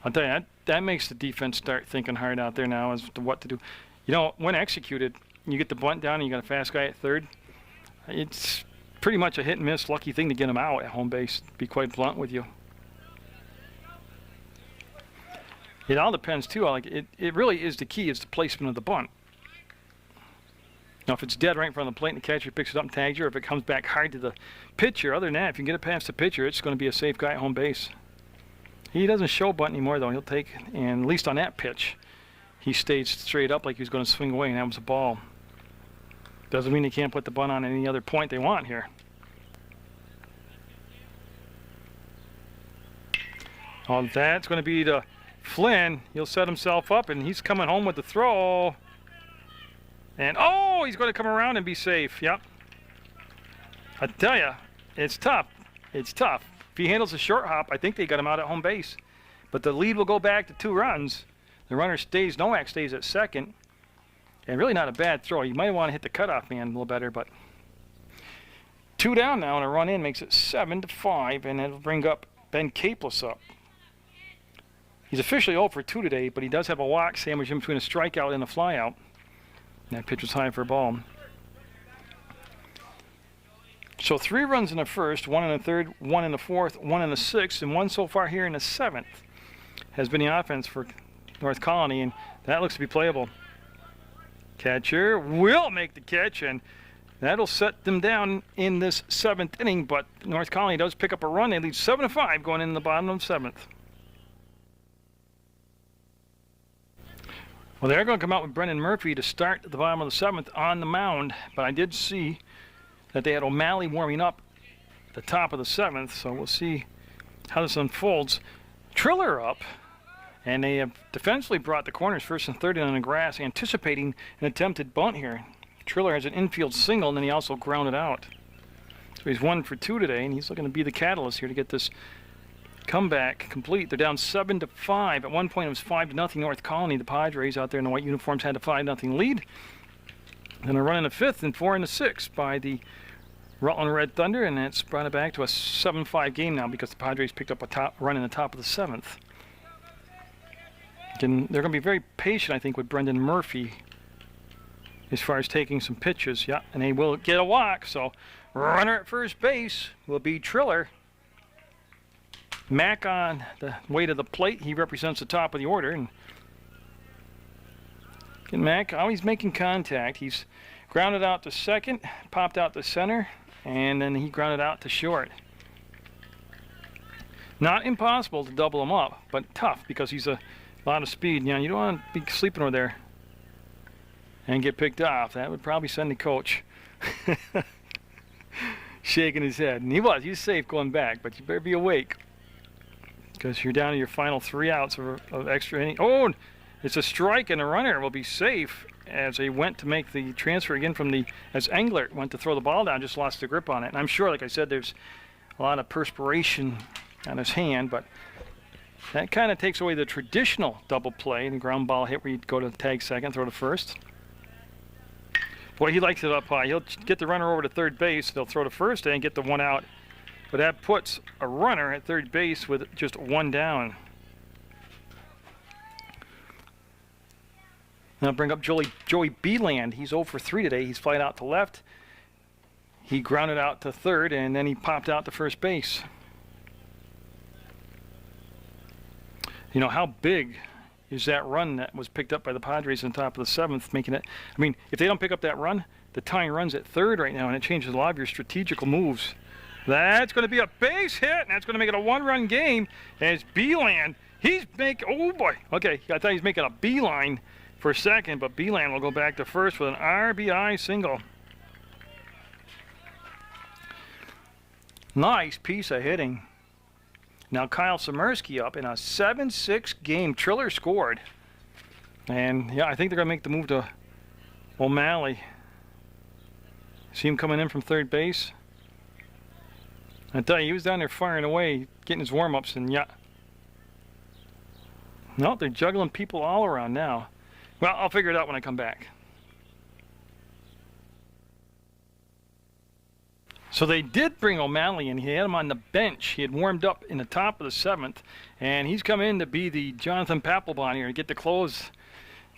I'll tell you, that makes the defense start thinking hard out there now as to what to do. You know, when executed, you get the bunt down and you got a fast guy at third. It's pretty much a hit and miss, lucky thing to get him out at home base, to be quite blunt with you. It all depends, too. It really is the key, is the placement of the bunt. Now, if it's dead right in front of the plate and the catcher picks it up and tags you, or if it comes back hard to the pitcher, other than that, if you can get it past the pitcher, it's going to be a safe guy at home base. He doesn't show bunt anymore, though. He'll take, and at least on that pitch, he stayed straight up like he was going to swing away, and that was a ball. Doesn't mean they can't put the bunt on any other point they want here. Oh, that's going to be to Flynn. He'll set himself up, and he's coming home with the throw. And, oh, he's going to come around and be safe. Yep. I tell you, it's tough. It's tough. If he handles a short hop, I think they got him out at home base. But the lead will go back to 2 runs. The runner stays, Nowak stays at second. And really not a bad throw. You might want to hit the cutoff man a little better, but 2 down now, and a run in makes it 7-5, and it'll bring up Ben Capeless up. He's officially 0 for 2 today, but he does have a walk sandwiched in between a strikeout and a flyout. And that pitch was high for a ball. So 3 runs in the first, 1 in the third, 1 in the fourth, 1 in the sixth, and 1 so far here in the 7th has been the offense for North Colonie, and that looks to be playable. Catcher will make the catch, and that'll set them down in this 7th inning, but North Colonie does pick up a run. They lead 7-5 going in the bottom of the 7th. Well, they're going to come out with Brendan Murphy to start at the bottom of the 7th on the mound, but I did see that they had O'Malley warming up at the top of the 7th, so we'll see how this unfolds. Triller up, and they have defensively brought the corners first and third in on the grass, anticipating an attempted bunt here. Triller has an infield single, and then he also grounded out. So he's 1 for 2 today, and he's looking to be the catalyst here to get this comeback complete. They're down 7-5. At one point it was 5-0 North Colonie. The Padres out there in the white uniforms had a 5-0 lead. Then a run in the 5th and 4 in the 6th by the Rutland Red Thunder, and that's brought it back to a 7-5 game now because the Padres picked up a run in the top of the 7th. And they're going to be very patient, I think, with Brendan Murphy as far as taking some pitches. Yeah, and they will get a walk. So runner at first base will be Triller. Mack on the way to the plate. He represents the top of the order. And Mack always making contact. He's grounded out to second, popped out to center, and then he grounded out to short. Not impossible to double him up, but tough because he's a lot of speed. You know, you don't want to be sleeping over there and get picked off. That would probably send the coach shaking his head. And he was safe going back, but you better be awake because you're down to your final 3 outs of extra inning. Oh, it's a strike, and the runner will be safe as he went to make the transfer again as Englert went to throw the ball down, just lost the grip on it. And I'm sure, like I said, there's a lot of perspiration on his hand, but that kind of takes away the traditional double play and ground ball hit where you go to tag second, throw to first. Boy, he likes it up high. He'll get the runner over to third base. They'll throw to first and get the 1 out. But that puts a runner at third base with just 1 down. Now bring up Joey Beeland. He's 0 for 3 today. He's flied out to left. He grounded out to third, and then he popped out to first base. You know, how big is that run that was picked up by the Padres on top of the 7th, making it, I mean, if they don't pick up that run, the tying run's at third right now, and it changes a lot of your strategical moves. That's going to be a base hit, and that's going to make it a 1-run game. And it's Beeland. He's making, oh boy, okay, I thought he was making a beeline for a second, but Beeland will go back to first with an RBI single. Nice piece of hitting. Now Kyle Samersky up in a 7-6 game. Triller scored. And yeah, I think they're going to make the move to O'Malley. See him coming in from third base? I tell you, he was down there firing away, getting his warm-ups, and yeah. No, they're juggling people all around now. Well, I'll figure it out when I come back. So they did bring O'Malley in. He had him on the bench. He had warmed up in the top of the 7th, and he's come in to be the Jonathan Papelbon here and get to close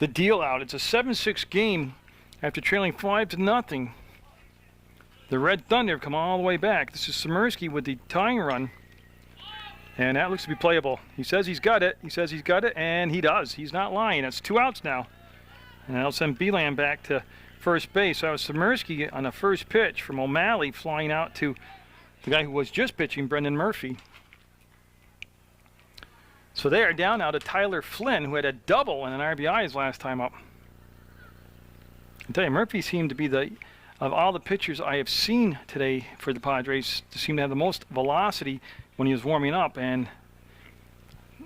the deal out. It's a 7-6 game after trailing 5-0. The Red Thunder have come all the way back. This is Samersky with the tying run, and that looks to be playable. He says he's got it. He says he's got it, and he does. He's not lying. It's 2 outs now, and that'll send Beeland back to first base. So that was Samersky on the first pitch from O'Malley flying out to the guy who was just pitching, Brendan Murphy. So they are down now to Tyler Flynn, who had a double and an RBI his last time up. I tell you, Murphy seemed to be of all the pitchers I have seen today for the Padres, seemed to have the most velocity when he was warming up, and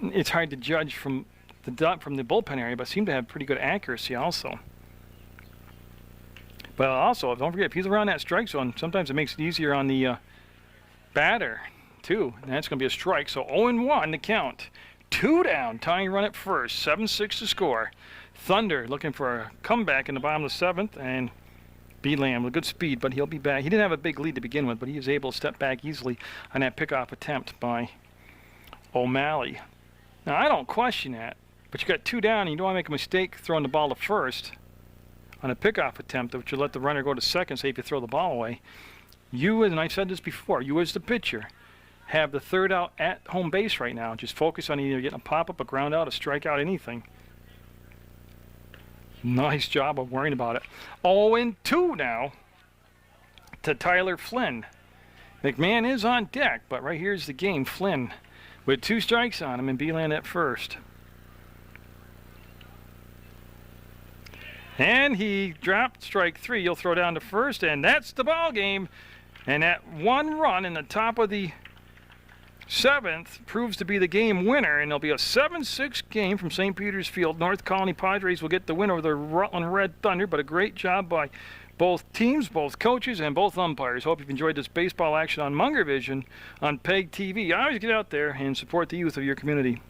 it's hard to judge from the bullpen area, but seemed to have pretty good accuracy also. But also, don't forget, if he's around that strike zone, sometimes it makes it easier on the batter, too. And that's going to be a strike. So 0-1 to count. 2 down, tying run at first. 7-6 to score. Thunder looking for a comeback in the bottom of the 7th. And B-Lamb with good speed, but he'll be back. He didn't have a big lead to begin with, but he was able to step back easily on that pickoff attempt by O'Malley. Now, I don't question that, but you got 2 down, and you don't want to make a mistake throwing the ball to first on a pickoff attempt, which will let the runner go to second, say if you throw the ball away. You, and I've said this before, you as the pitcher have the third out at home base right now. Just focus on either getting a pop-up, a ground out, a strikeout, anything. Nice job of worrying about it. 0-2 now to Tyler Flynn. McMahon is on deck, but right here's the game. Flynn with 2 strikes on him and B-Land at first. And he dropped strike 3. You'll throw down to first, and that's the ball game. And that 1 run in the top of the 7th proves to be the game winner, and there'll be a 7-6 game from St. Peter's Field. North Colony Padres will get the win over the Rutland Red Thunder, but a great job by both teams, both coaches, and both umpires. Hope you've enjoyed this baseball action on Munger Vision on PEGTV. Always get out there and support the youth of your community.